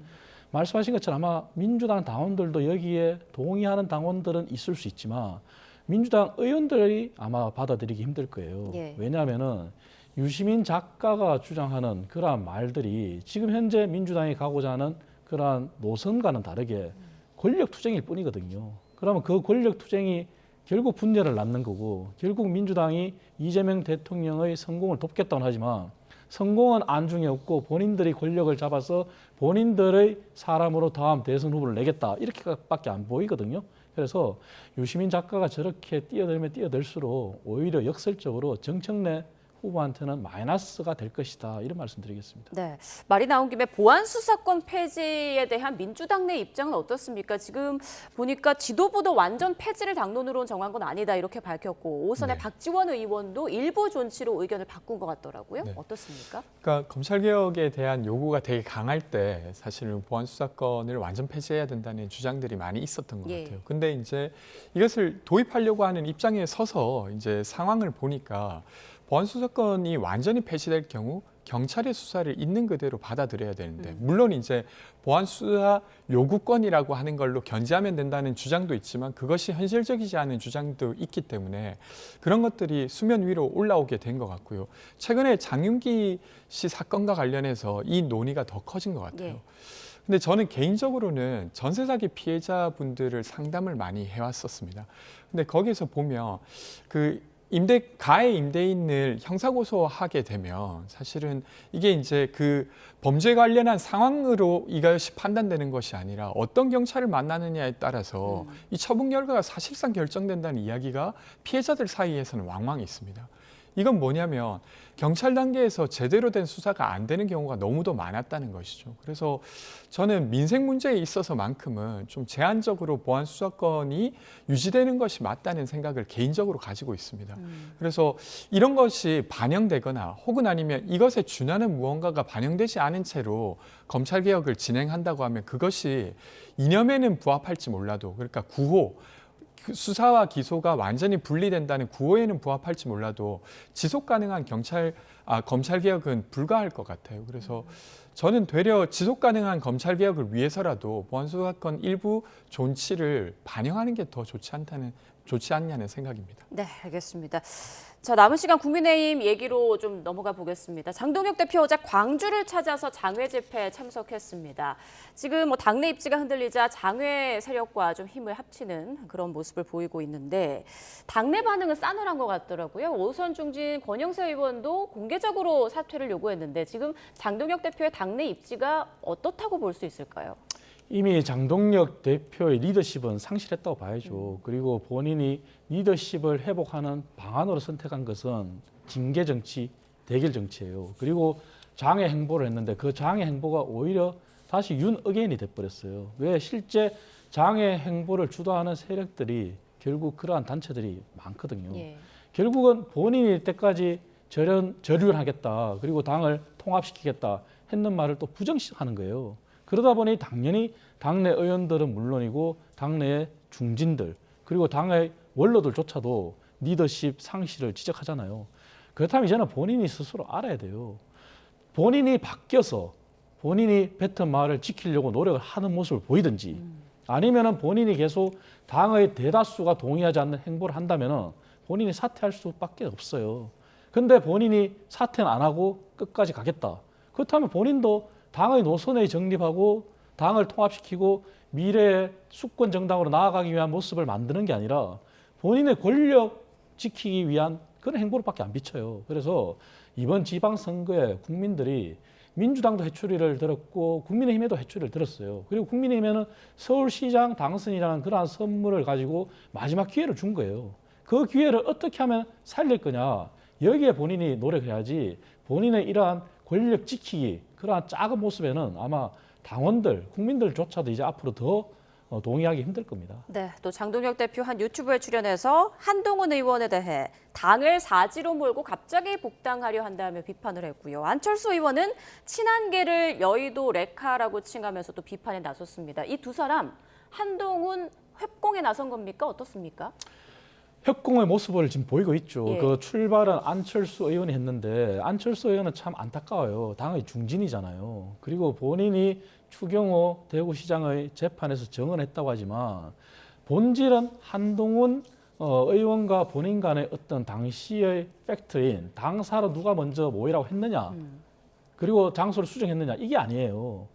말씀하신 것처럼 아마 민주당 당원들도 여기에 동의하는 당원들은 있을 수 있지만 민주당 의원들이 아마 받아들이기 힘들 거예요. 예. 왜냐하면은 유시민 작가가 주장하는 그러한 말들이 지금 현재 민주당이 가고자 하는 그러한 노선과는 다르게 권력 투쟁일 뿐이거든요. 그러면 그 권력 투쟁이 결국 분열을 낳는 거고 결국 민주당이 이재명 대통령의 성공을 돕겠다고 하지만 성공은 안중에 없고 본인들이 권력을 잡아서 본인들의 사람으로 다음 대선 후보를 내겠다 이렇게밖에 안 보이거든요. 그래서 유시민 작가가 저렇게 뛰어들면 뛰어들수록 오히려 역설적으로 정청래 후보한테는 마이너스가 될 것이다 이런 말씀드리겠습니다. 네, 말이 나온 김에 보안 수사권 폐지에 대한 민주당 내 입장은 어떻습니까? 지금 보니까 지도부도 완전 폐지를 당론으로 정한 건 아니다 이렇게 밝혔고 오선의 네. 박지원 의원도 일부 존치로 의견을 바꾼 것 같더라고요. 네. 어떻습니까? 그러니까 검찰개혁에 대한 요구가 되게 강할 때 사실은 보안 수사권을 완전 폐지해야 된다는 주장들이 많이 있었던 것 예. 같아요. 근데 이제 이것을 도입하려고 하는 입장에 서서 이제 상황을 보니까 보안 수사권이 완전히 폐지될 경우 경찰의 수사를 있는 그대로 받아들여야 되는데 물론 이제 보안 수사 요구권이라고 하는 걸로 견제하면 된다는 주장도 있지만 그것이 현실적이지 않은 주장도 있기 때문에 그런 것들이 수면 위로 올라오게 된 것 같고요. 최근에 장윤기 씨 사건과 관련해서 이 논의가 더 커진 것 같아요. 예. 근데 저는 개인적으로는 전세 사기 피해자분들을 상담을 많이 해왔었습니다. 근데 거기서 보면 그 가해 임대인을 형사고소하게 되면 사실은 이게 이제 그 범죄 관련한 상황으로 이것이 판단되는 것이 아니라 어떤 경찰을 만나느냐에 따라서 이 처분 결과가 사실상 결정된다는 이야기가 피해자들 사이에서는 왕왕 있습니다. 이건 뭐냐면 경찰 단계에서 제대로 된 수사가 안 되는 경우가 너무도 많았다는 것이죠. 그래서 저는 민생 문제에 있어서만큼은 좀 제한적으로 보안 수사권이 유지되는 것이 맞다는 생각을 개인적으로 가지고 있습니다. 그래서 이런 것이 반영되거나 혹은 아니면 이것에 준하는 무언가가 반영되지 않은 채로 검찰개혁을 진행한다고 하면 그것이 이념에는 부합할지 몰라도 그러니까 구호 수사와 기소가 완전히 분리된다는 구호에는 부합할지 몰라도 지속 가능한 검찰 개혁은 불가할 것 같아요. 그래서 저는 되려 지속 가능한 검찰 개혁을 위해서라도 보안수 사건 일부 존치를 반영하는 게 더 좋지 않냐는 생각입니다. 네, 알겠습니다. 자, 남은 시간 국민의힘 얘기로 좀 넘어가 보겠습니다. 장동혁 대표 어제 광주를 찾아서 장외 집회에 참석했습니다. 지금 당내 입지가 흔들리자 장외 세력과 좀 힘을 합치는 그런 모습을 보이고 있는데 당내 반응은 싸늘한 것 같더라고요. 오선 중진 권영세 의원도 공개적으로 사퇴를 요구했는데 지금 장동혁 대표의 당내 입지가 어떻다고 볼 수 있을까요? 이미 장동혁 대표의 리더십은 상실했다고 봐야죠. 그리고 본인이 리더십을 회복하는 방안으로 선택한 것은 징계 정치, 대결 정치예요. 그리고 장애 행보를 했는데 그 장애 행보가 오히려 다시 윤어게인이 돼버렸어요. 왜? 실제 장애 행보를 주도하는 세력들이 결국 그러한 단체들이 많거든요. 결국은 본인이 이때까지 절연하겠다, 그리고 당을 통합시키겠다 했는 말을 또 부정하는 거예요. 그러다 보니 당연히 당내 의원들은 물론이고 당내의 중진들 그리고 당의 원로들조차도 리더십 상실을 지적하잖아요. 그렇다면 이제는 본인이 스스로 알아야 돼요. 본인이 바뀌어서 본인이 뱉은 말을 지키려고 노력을 하는 모습을 보이든지 아니면은 본인이 계속 당의 대다수가 동의하지 않는 행보를 한다면은 본인이 사퇴할 수밖에 없어요. 근데 본인이 사퇴는 안 하고 끝까지 가겠다. 그렇다면 본인도 당의 노선에 정립하고 당을 통합시키고 미래의 수권 정당으로 나아가기 위한 모습을 만드는 게 아니라 본인의 권력 지키기 위한 그런 행보로밖에 안 비쳐요. 그래서 이번 지방선거에 국민들이 민주당도 회초리를 들었고 국민의힘에도 회초리를 들었어요. 그리고 국민의힘에는 서울시장 당선이라는 그러한 선물을 가지고 마지막 기회를 준 거예요. 그 기회를 어떻게 하면 살릴 거냐. 여기에 본인이 노력해야지 본인의 이러한 권력 지키기 그러한 작은 모습에는 아마 당원들, 국민들조차도 이제 앞으로 더 동의하기 힘들 겁니다. 네, 또 장동혁 대표 한 유튜브에 출연해서 한동훈 의원에 대해 당을 사지로 몰고 갑자기 복당하려 한다며 비판을 했고요. 안철수 의원은 친한계를 여의도 레카라고 칭하면서 또 비판에 나섰습니다. 이 두 사람 한동훈 협공에 나선 겁니까? 어떻습니까? 협공의 모습을 지금 보이고 있죠. 그 출발은 안철수 의원이 했는데 안철수 의원은 참 안타까워요. 당의 중진이잖아요. 그리고 본인이 추경호 대구시장의 재판에서 증언했다고 하지만 본질은 한동훈 의원과 본인 간의 어떤 당시의 팩트인 당사로 누가 먼저 모이라고 했느냐 그리고 장소를 수정했느냐 이게 아니에요.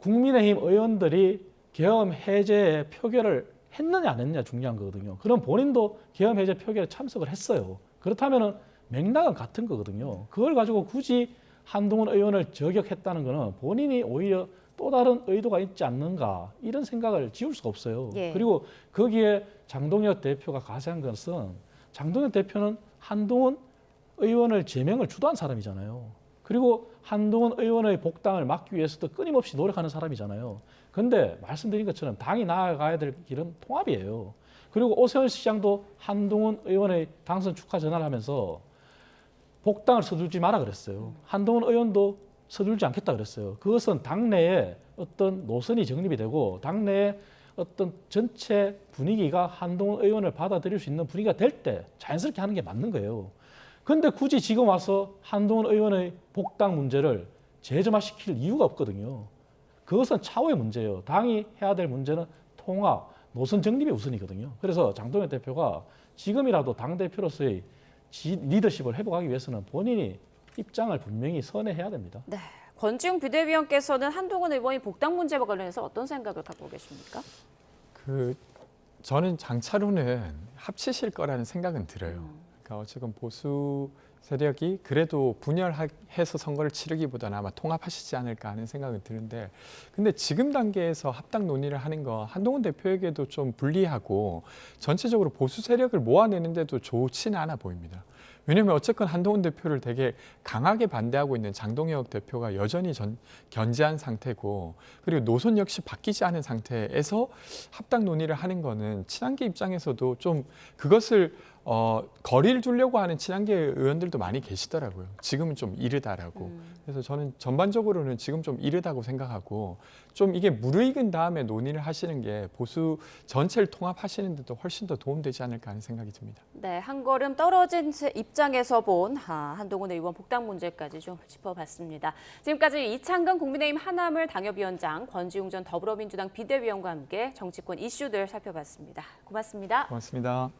국민의힘 의원들이 계엄 해제에 표결을 했느냐 안 했느냐 중요한 거거든요. 그럼 본인도 계엄 해제 표결에 참석을 했어요. 그렇다면 맥락은 같은 거거든요. 그걸 가지고 굳이 한동훈 의원을 저격했다는 거는 본인이 오히려 또 다른 의도가 있지 않는가 이런 생각을 지울 수가 없어요. 그리고 거기에 장동혁 대표가 가세한 것은 장동혁 대표는 한동훈 의원을 제명을 주도한 사람이잖아요. 그리고 한동훈 의원의 복당을 막기 위해서도 끊임없이 노력하는 사람이잖아요. 그런데 말씀드린 것처럼 당이 나아가야 될 길은 통합이에요. 그리고 오세훈 시장도 한동훈 의원의 당선 축하 전화를 하면서 복당을 서둘지 마라 그랬어요. 한동훈 의원도 서둘지 않겠다 그랬어요. 그것은 당내에 어떤 노선이 정립이 되고 당내에 어떤 전체 분위기가 한동훈 의원을 받아들일 수 있는 분위기가 될 때 자연스럽게 하는 게 맞는 거예요. 그런데 굳이 지금 와서 한동훈 의원의 복당 문제를 재점화시킬 이유가 없거든요. 그것은 차후의 문제예요. 당이 해야 될 문제는 통합, 노선 정립이 우선이거든요. 그래서 장동혁 대표가 지금이라도 당대표로서의 리더십을 회복하기 위해서는 본인이 입장을 분명히 선회해야 됩니다. 네, 권지웅 비대위원께서는 한동훈 의원이 복당 문제와 관련해서 어떤 생각을 갖고 계십니까? 저는 장차로는 합치실 거라는 생각은 들어요. 그러니까 어쨌든 보수 세력이 그래도 분열해서 선거를 치르기보다는 아마 통합하시지 않을까 하는 생각은 드는데 근데 지금 단계에서 합당 논의를 하는 거 한동훈 대표에게도 좀 불리하고 전체적으로 보수 세력을 모아내는데도 좋지는 않아 보입니다. 왜냐하면 어쨌건 한동훈 대표를 되게 강하게 반대하고 있는 장동혁 대표가 여전히 견제한 상태고 그리고 노선 역시 바뀌지 않은 상태에서 합당 논의를 하는 거는 친한계 입장에서도 좀 그것을 거리를 두려고 하는 친한계 의원들도 많이 계시더라고요. 지금은 좀 이르다라고. 그래서 저는 전반적으로는 지금 좀 이르다고 생각하고 좀 이게 무르익은 다음에 논의를 하시는 게 보수 전체를 통합하시는 데도 훨씬 더 도움되지 않을까 하는 생각이 듭니다. 네, 한 걸음 떨어진 입장에서 본 한동훈 의원 복당 문제까지 좀 짚어봤습니다. 지금까지 이창근 국민의힘 하나물 당협위원장, 권지웅 전 더불어민주당 비대위원과 함께 정치권 이슈들 살펴봤습니다. 고맙습니다. 고맙습니다.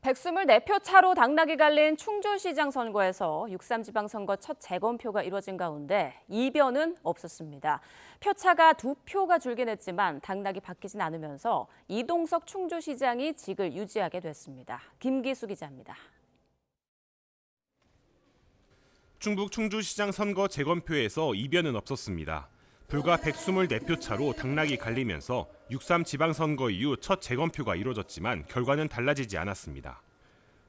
(124표) 차로 당락이 갈린 충주시장 선거에서 6.3 지방선거 첫 재검표가 이뤄진 가운데 이변은 없었습니다. 표차가 2표가 줄긴 했지만 당락이 바뀌진 않으면서 이동석 충주시장이 직을 유지하게 됐습니다. 김기수 기자입니다. 충북 충주시장 선거 재검표에서 이변은 없었습니다. 불과 124표 차로 당락이 갈리면서 6.3 지방선거 이후 첫 재검표가 이뤄졌지만 결과는 달라지지 않았습니다.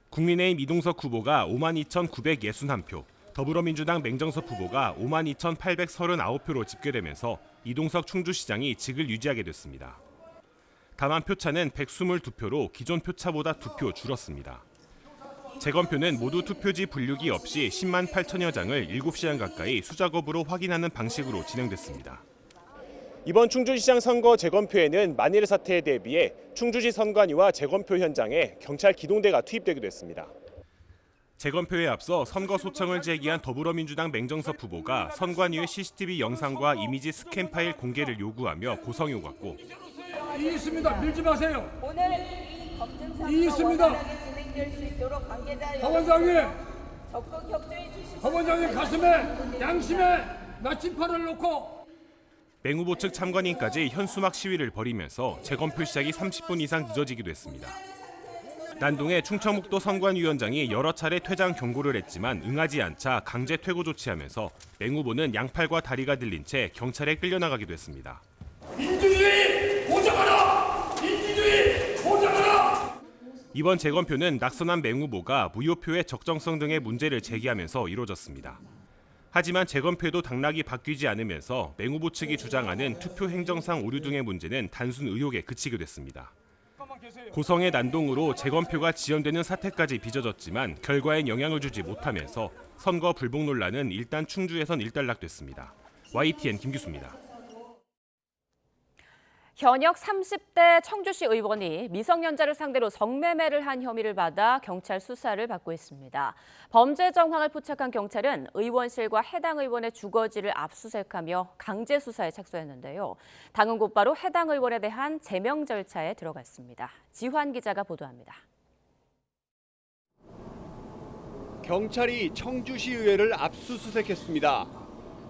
국민의힘 이동석 후보가 52,961표, 더불어민주당 맹정섭 후보가 52,839표로 집계되면서 이동석 충주시장이 직을 유지하게 됐습니다. 다만 표차는 122표로 기존 표차보다 2표 줄었습니다. 재검표는 모두 투표지 분류기 없이 10만 8천여 장을 7시간 가까이 수작업으로 확인하는 방식으로 진행됐습니다. 이번 충주시장 선거 재검표에는 만일 사태에 대비해 충주시 선관위와 재검표 현장에 경찰 기동대가 투입되기도 했습니다. 재검표에 앞서 선거 소청을 제기한 더불어민주당 맹정섭 후보가 선관위의 CCTV 영상과 이미지 스캔 파일 공개를 요구하며 고성요갔고 이 있습니다. 밀지 마세요. 오늘 이 검증 이 있습니다. 진행될 수 있도록 관계자 박 원장님, 적극 협조해 주시고 박 원장님 가슴에 양심에 나침판을 놓고 맹 후보 측 참관인까지 현수막 시위를 벌이면서 재검표 시작이 30분 이상 늦어지기도 했습니다. 난동의 충청북도 선관위원장이 여러 차례 퇴장 경고를 했지만 응하지 않자 강제 퇴고 조치하면서 맹 후보는 양팔과 다리가 들린 채 경찰에 끌려나가기도 했습니다. 민주주의 보장하라! 민주주의 보장하라! 이번 재검표는 낙선한 맹 후보가 무효표의 적정성 등의 문제를 제기하면서 이루어졌습니다. 하지만 재검표에도 당락이 바뀌지 않으면서 맹 후보 측이 주장하는 투표 행정상 오류 등의 문제는 단순 의혹에 그치게 됐습니다. 고성의 난동으로 재검표가 지연되는 사태까지 빚어졌지만 결과엔 영향을 주지 못하면서 선거 불복 논란은 일단 충주에선 일단락됐습니다. YTN 김규수입니다. 현역 30대 청주시 의원이 미성년자를 상대로 성매매를 한 혐의를 받아 경찰 수사를 받고 있습니다. 범죄 정황을 포착한 경찰은 의원실과 해당 의원의 주거지를 압수수색하며 강제 수사에 착수했는데요. 당은 곧바로 해당 의원에 대한 제명 절차에 들어갔습니다. 지환 기자가 보도합니다. 경찰이 청주시 의회를 압수수색했습니다.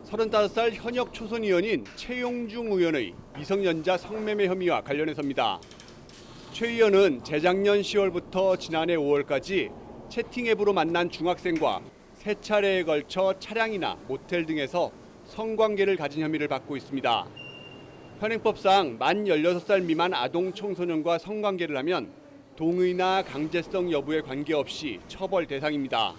35살 현역 초선 의원인 최용중 의원의 미성년자 성매매 혐의와 관련해서입니다. 최 의원은 재작년 10월부터 지난해 5월까지 채팅 앱으로 만난 중학생과 3차례에 걸쳐 차량이나 모텔 등에서 성관계를 가진 혐의를 받고 있습니다. 현행법상 만 16살 미만 아동 청소년과 성관계를 하면 동의나 강제성 여부에 관계없이 처벌 대상입니다.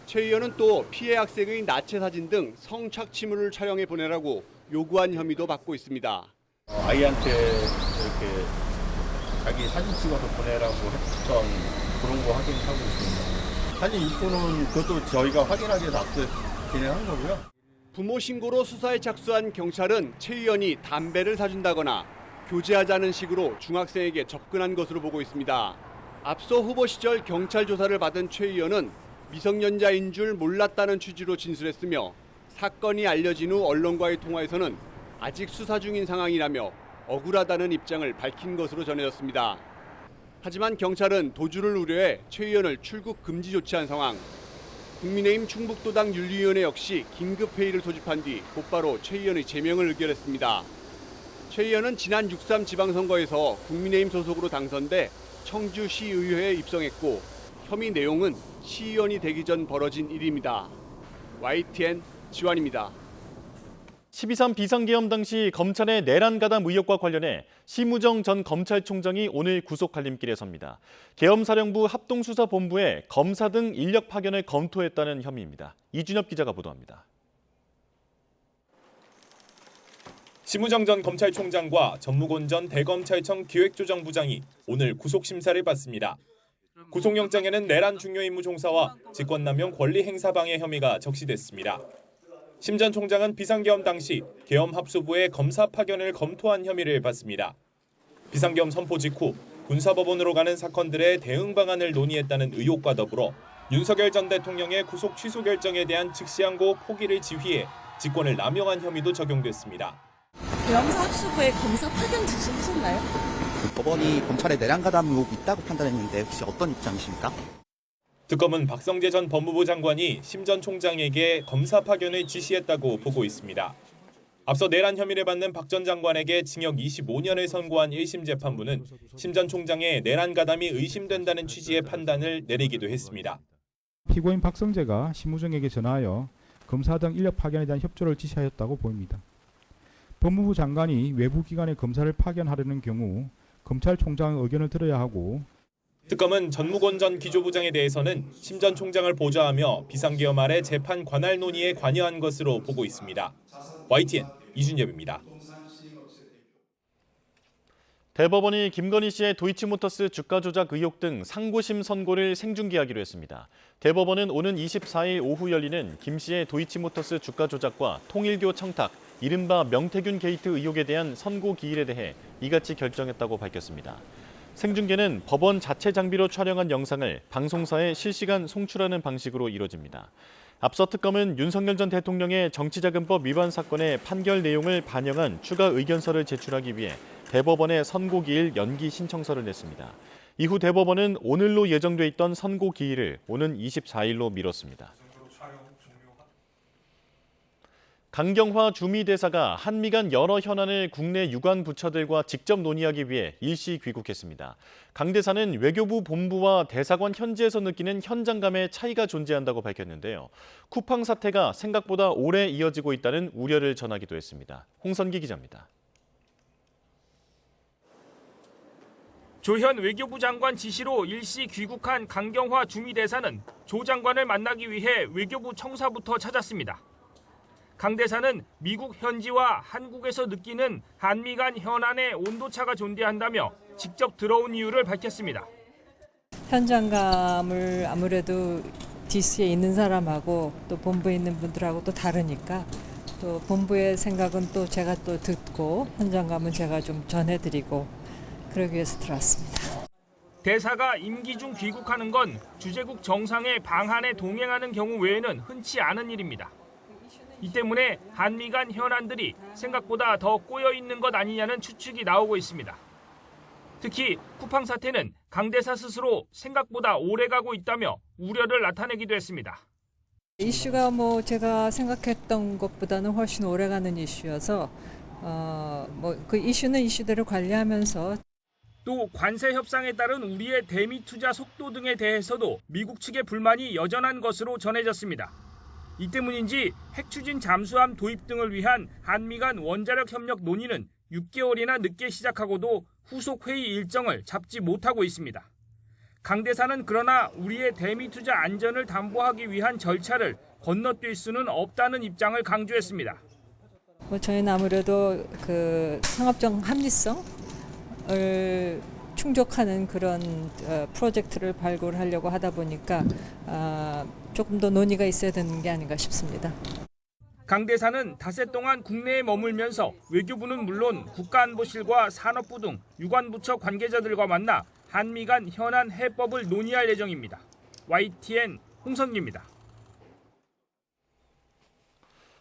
최 의원은 또 피해 학생의 나체 사진 등 성착취물을 촬영해 보내라고 요구한 혐의도 받고 있습니다. 아이한테 이렇게 자기 사진 찍어서 보내라고 했던 그런 거 확인하고 있습니다. 사진 입고는 그것도 저희가 확인하기 위해서 압수 진행한 거고요. 부모 신고로 수사에 착수한 경찰은 최 의원이 담배를 사준다거나 교제하자는 식으로 중학생에게 접근한 것으로 보고 있습니다. 앞서 후보 시절 경찰 조사를 받은 최 의원은 미성년자인 줄 몰랐다는 취지로 진술했으며 사건이 알려진 후 언론과의 통화에서는 아직 수사 중인 상황이라며 억울하다는 입장을 밝힌 것으로 전해졌습니다. 하지만 경찰은 도주를 우려해 최 의원을 출국 금지 조치한 상황. 국민의힘 충북도당 윤리위원회 역시 긴급회의를 소집한 뒤 곧바로 최 의원의 제명을 의결했습니다. 최 의원은 지난 6.3 지방선거에서 국민의힘 소속으로 당선돼 청주시의회에 입성했고 혐의 내용은 시의원이 되기 전 벌어진 일입니다. YTN 지환입니다. 12.3 비상계엄 당시 검찰의 내란 가담 의혹과 관련해 심우정 전 검찰총장이 오늘 구속 갈림길에 섭니다. 계엄사령부 합동수사본부에 검사 등 인력 파견을 검토했다는 혐의입니다. 이준엽 기자가 보도합니다. 심우정 전 검찰총장과 전무곤 전 대검찰청 기획조정부장이 오늘 구속심사를 받습니다. 구속영장에는 내란 중요임무 종사와 직권남용 권리행사방해 혐의가 적시됐습니다. 심 전 총장은 비상계엄 당시 계엄합수부의 검사 파견을 검토한 혐의를 받습니다. 비상계엄 선포 직후 군사법원으로 가는 사건들의 대응 방안을 논의했다는 의혹과 더불어 윤석열 전 대통령의 구속 취소 결정에 대한 즉시항고 포기를 지휘해 직권을 남용한 혐의도 적용됐습니다. 계엄사 합수부에 검사 파견 지시하셨나요? 법원이 검찰의 내란 가담 의혹이 있다고 판단했는데 혹시 어떤 입장이십니까? 특검은 박성재 전 법무부 장관이 심 전 총장에게 검사 파견을 지시했다고 보고 있습니다. 앞서 내란 혐의를 받는 박 전 장관에게 징역 25년을 선고한 1심 재판부는 심 전 총장의 내란 가담이 의심된다는 취지의 판단을 내리기도 했습니다. 피고인 박성재가 심우정에게 전화하여 검사 등 인력 파견에 대한 협조를 지시하였다고 보입니다. 법무부 장관이 외부 기관의 검사를 파견하려는 경우 검찰총장의 의견을 들어야 하고 특검은 전무곤 전 기조부장에 대해서는 심 전 총장을 보좌하며 비상계엄 아래 재판 관할 논의에 관여한 것으로 보고 있습니다. YTN 이준엽입니다. 대법원이 김건희 씨의 도이치모터스 주가 조작 의혹 등 상고심 선고를 생중계하기로 했습니다. 대법원은 오는 24일 오후 열리는 김 씨의 도이치모터스 주가 조작과 통일교 청탁, 이른바 명태균 게이트 의혹에 대한 선고 기일에 대해 이같이 결정했다고 밝혔습니다. 생중계는 법원 자체 장비로 촬영한 영상을 방송사에 실시간 송출하는 방식으로 이뤄집니다. 앞서 특검은 윤석열 전 대통령의 정치자금법 위반 사건의 판결 내용을 반영한 추가 의견서를 제출하기 위해 대법원에 선고 기일 연기 신청서를 냈습니다. 이후 대법원은 오늘로 예정돼 있던 선고 기일을 오는 24일로 미뤘습니다. 강경화 주미대사가 한미 간 여러 현안을 국내 유관 부처들과 직접 논의하기 위해 일시 귀국했습니다. 강 대사는 외교부 본부와 대사관 현지에서 느끼는 현장감의 차이가 존재한다고 밝혔는데요. 쿠팡 사태가 생각보다 오래 이어지고 있다는 우려를 전하기도 했습니다. 홍선기 기자입니다. 조현 외교부 장관 지시로 일시 귀국한 강경화 주미대사는 조 장관을 만나기 위해 외교부 청사부터 찾았습니다. 강 대사는 미국 현지와 한국에서 느끼는 한미 간 현안의 온도차가 존재한다며 직접 들어온 이유를 밝혔습니다. 현장감을 아무래도 DC에 있는 사람하고 또 본부에 있는 분들하고 또 다르니까 또 본부의 생각은 또 제가 또 듣고 현장감은 제가 좀 전해드리고 그러기 위해서 들어왔습니다. 대사가 임기 중 귀국하는 건 주재국 정상의 방한에 동행하는 경우 외에는 흔치 않은 일입니다. 이 때문에 한미 간 현안들이 생각보다 더 꼬여 있는 것 아니냐는 추측이 나오고 있습니다. 특히 쿠팡 사태는 강 대사 스스로 생각보다 오래 가고 있다며 우려를 나타내기도 했습니다. 이슈가 제가 생각했던 것보다는 훨씬 오래가는 이슈여서 그 이슈는 이슈대로 관리하면서 또 관세 협상에 따른 우리의 대미 투자 속도 등에 대해서도 미국 측의 불만이 여전한 것으로 전해졌습니다. 이 때문인지 핵 추진 잠수함 도입 등을 위한 한미 간 원자력 협력 논의는 6개월이나 늦게 시작하고도 후속 회의 일정을 잡지 못하고 있습니다. 강 대사는 그러나 우리의 대미 투자 안전을 담보하기 위한 절차를 건너뛸 수는 없다는 입장을 강조했습니다. 저희는 아무래도 그 상업적 합리성을 충족하는 그런 프로젝트를 발굴하려고 하다 보니까 조금 더 논의가 있어야 되는 게 아닌가 싶습니다. 강 대사는 닷새 동안 국내에 머물면서 외교부는 물론 국가안보실과 산업부 등 유관부처 관계자들과 만나 한미 간 현안 해법을 논의할 예정입니다. YTN 홍선기입니다.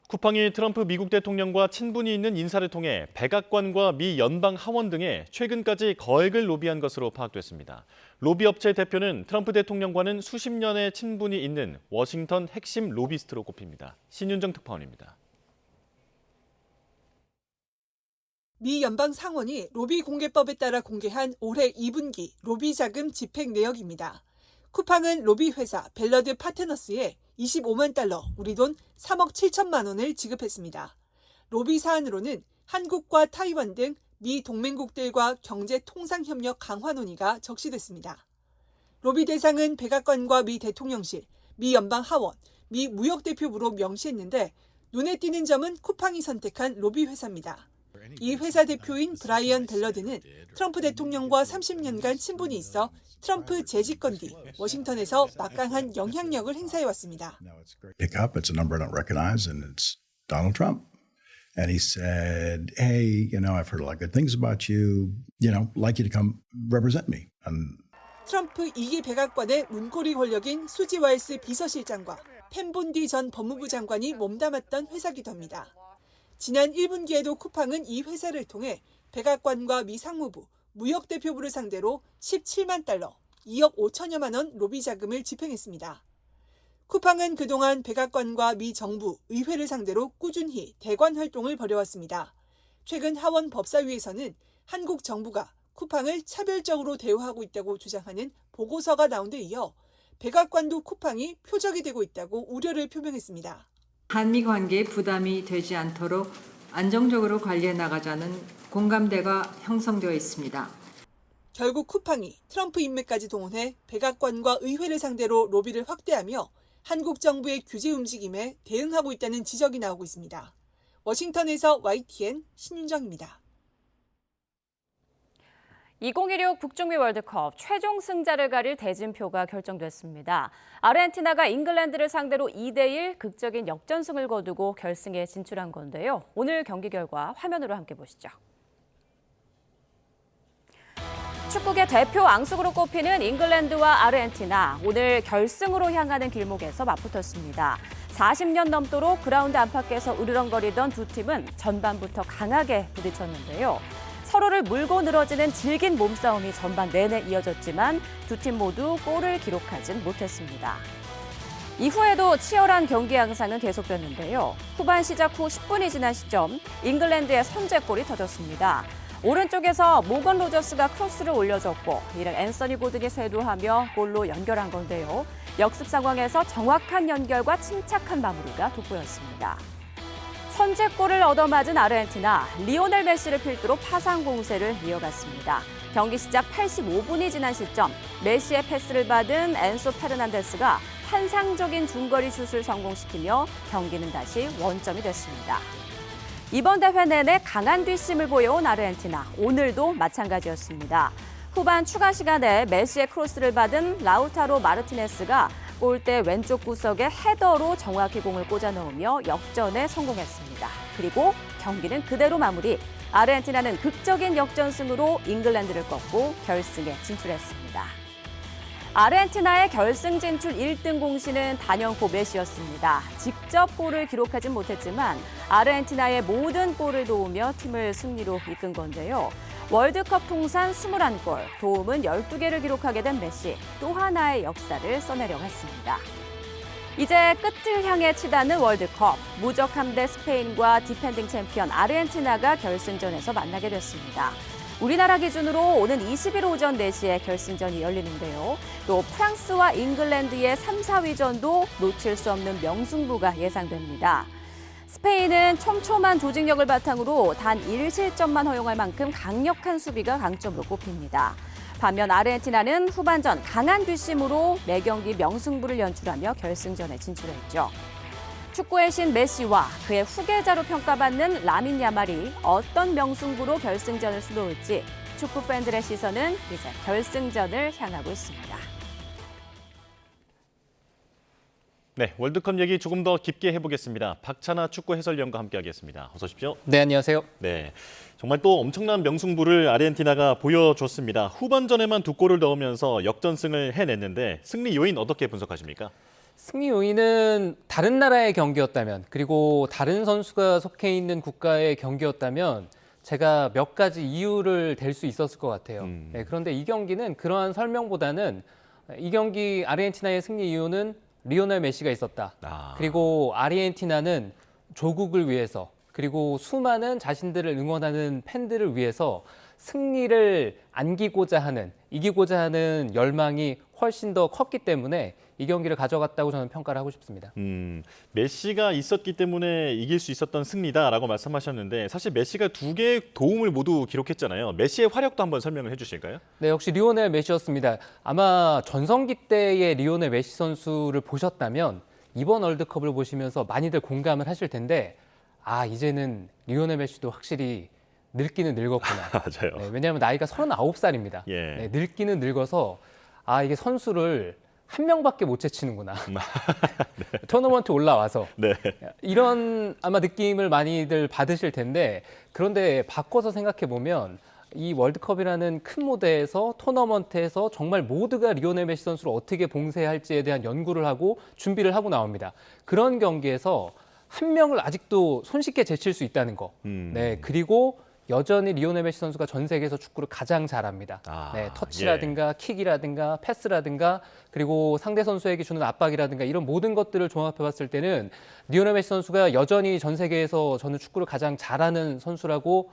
쿠팡이 트럼프 미국 대통령과 친분이 있는 인사를 통해 백악관과 미 연방 하원 등에 최근까지 거액을 로비한 것으로 파악됐습니다. 로비업체 대표는 트럼프 대통령과는 수십 년의 친분이 있는 워싱턴 핵심 로비스트로 꼽힙니다. 신윤정 특파원입니다. 미 연방 상원이 로비 공개법에 따라 공개한 올해 2분기 로비 자금 집행 내역입니다. 쿠팡은 로비 회사 벨러드 파트너스에 25만 달러, 우리 돈 3억 7천만 원을 지급했습니다. 로비 사안으로는 한국과 타이완 등 미 동맹국들과 경제 통상 협력 강화 논의가 적시됐습니다. 로비 대상은 백악관과 미 대통령실, 미 연방 하원, 미 무역대표부로 명시했는데 눈에 띄는 점은 쿠팡이 선택한 로비 회사입니다. 이 회사 대표인 브라이언 벨러드는 트럼프 대통령과 30년간 친분이 있어 트럼프 재집권 뒤 워싱턴에서 막강한 영향력을 행사해왔습니다. Pick up, it's a number I don't recognize, and it's Donald Trump. And he said, hey, I've heard a lot of good things about you, like you to come represent me. 트럼프 2기 백악관의 문고리 권력인 수지 와일스 비서실장과 펜 본디 전 법무부 장관이 몸담았던 회사기도 합니다. 지난 1분기에도 쿠팡은 이 회사를 통해 백악관과 미 상무부, 무역대표부를 상대로 17만 달러, 2억 5천여만 원 로비 자금을 집행했습니다. 쿠팡은 그동안 백악관과 미 정부, 의회를 상대로 꾸준히 대관 활동을 벌여왔습니다. 최근 하원 법사위에서는 한국 정부가 쿠팡을 차별적으로 대우하고 있다고 주장하는 보고서가 나온 데 이어 백악관도 쿠팡이 표적이 되고 있다고 우려를 표명했습니다. 한미 관계에 부담이 되지 않도록 안정적으로 관리해 나가자는 공감대가 형성되어 있습니다. 결국 쿠팡이 트럼프 인맥까지 동원해 백악관과 의회를 상대로 로비를 확대하며 한국 정부의 규제 움직임에 대응하고 있다는 지적이 나오고 있습니다. 워싱턴에서 YTN 신윤정입니다. 2016 북중미 월드컵 최종 승자를 가릴 대진표가 결정됐습니다. 아르헨티나가 잉글랜드를 상대로 2대1 극적인 역전승을 거두고 결승에 진출한 건데요. 오늘 경기 결과 화면으로 함께 보시죠. 축구계 대표 앙숙으로 꼽히는 잉글랜드와 아르헨티나, 오늘 결승으로 향하는 길목에서 맞붙었습니다. 40년 넘도록 그라운드 안팎에서 으르렁거리던 두 팀은 전반부터 강하게 부딪혔는데요. 서로를 물고 늘어지는 질긴 몸싸움이 전반 내내 이어졌지만 두 팀 모두 골을 기록하진 못했습니다. 이후에도 치열한 경기 양상은 계속됐는데요. 후반 시작 후 10분이 지난 시점 잉글랜드의 선제골이 터졌습니다. 오른쪽에서 모건 로저스가 크로스를 올려줬고 이를 앤서니 고든이 쇄도하며 골로 연결한 건데요. 역습 상황에서 정확한 연결과 침착한 마무리가 돋보였습니다. 선제골을 얻어맞은 아르헨티나, 리오넬 메시를 필두로 파상 공세를 이어갔습니다. 경기 시작 85분이 지난 시점, 메시의 패스를 받은 엔소 페르난데스가 환상적인 중거리 슛을 성공시키며 경기는 다시 원점이 됐습니다. 이번 대회 내내 강한 뒷심을 보여온 아르헨티나, 오늘도 마찬가지였습니다. 후반 추가 시간에 메시의 크로스를 받은 라우타로 마르티네스가 골대 왼쪽 구석에 헤더로 정확히 공을 꽂아 넣으며 역전에 성공했습니다. 그리고 경기는 그대로 마무리. 아르헨티나는 극적인 역전승으로 잉글랜드를 꺾고 결승에 진출했습니다. 아르헨티나의 결승 진출 1등 공신은 단연코 메시였습니다. 직접 골을 기록하진 못했지만 아르헨티나의 모든 골을 도우며 팀을 승리로 이끈 건데요. 월드컵 통산 21골, 도움은 12개를 기록하게 된 메시, 또 하나의 역사를 써내려갔습니다. 이제 끝을 향해 치닫는 월드컵, 무적함 대 스페인과 디펜딩 챔피언 아르헨티나가 결승전에서 만나게 됐습니다. 우리나라 기준으로 오는 20일 오전 4시에 결승전이 열리는데요. 또 프랑스와 잉글랜드의 3, 4위전도 놓칠 수 없는 명승부가 예상됩니다. 스페인은 촘촘한 조직력을 바탕으로 단 1실점만 허용할 만큼 강력한 수비가 강점으로 꼽힙니다. 반면 아르헨티나는 후반전 강한 뒷심으로 매경기 명승부를 연출하며 결승전에 진출했죠. 축구의 신 메시와 그의 후계자로 평가받는 라민 야말이 어떤 명승부로 결승전을 수놓을지 축구 팬들의 시선은 이제 결승전을 향하고 있습니다. 네, 월드컵 얘기 조금 더 깊게 해보겠습니다. 박찬하 축구 해설위원과 함께하겠습니다. 어서 오십시오. 네, 안녕하세요. 네, 정말 또 엄청난 명승부를 아르헨티나가 보여줬습니다. 후반전에만 2골을 넣으면서 역전승을 해냈는데 승리 요인 어떻게 분석하십니까? 승리 요인은 다른 나라의 경기였다면, 그리고 다른 선수가 속해 있는 국가의 경기였다면 제가 몇 가지 이유를 댈 수 있었을 것 같아요. 네, 그런데 이 경기는 그러한 설명보다는 이 경기 아르헨티나의 승리 이유는 리오넬 메시가 있었다. 그리고 아르헨티나는 조국을 위해서, 그리고 수많은 자신들을 응원하는 팬들을 위해서 승리를 안기고자 하는, 이기고자 하는 열망이 훨씬 더 컸기 때문에 이 경기를 가져갔다고 저는 평가를 하고 싶습니다. 메시가 있었기 때문에 이길 수 있었던 승리다라고 말씀하셨는데 사실 메시가 2개의 도움을 모두 기록했잖아요. 메시의 활약도 한번 설명을 해주실까요? 네, 역시 리오넬 메시였습니다. 아마 전성기 때의 리오넬 메시 선수를 보셨다면 이번 월드컵을 보시면서 많이들 공감을 하실 텐데 이제는 리오넬 메시도 확실히 늙기는 늙었구나. 맞아요. 네, 왜냐하면 나이가 39살입니다. 예. 네, 늙기는 늙어서 아 이게 선수를 한 명밖에 못 제치는구나. 네. 토너먼트 올라와서 네. 이런 아마 느낌을 많이들 받으실 텐데 그런데 바꿔서 생각해 보면 이 월드컵이라는 큰 무대에서 토너먼트에서 정말 모두가 리오넬 메시 선수를 어떻게 봉쇄할지에 대한 연구를 하고 준비를 하고 나옵니다. 그런 경기에서 한 명을 아직도 손쉽게 제칠 수 있다는 거. 네, 그리고 여전히 리오넬 메시 선수가 전 세계에서 축구를 가장 잘합니다. 네, 터치라든가 킥이라든가 패스라든가 그리고 상대 선수에게 주는 압박이라든가 이런 모든 것들을 종합해 봤을 때는 리오넬 메시 선수가 여전히 전 세계에서 저는 축구를 가장 잘하는 선수라고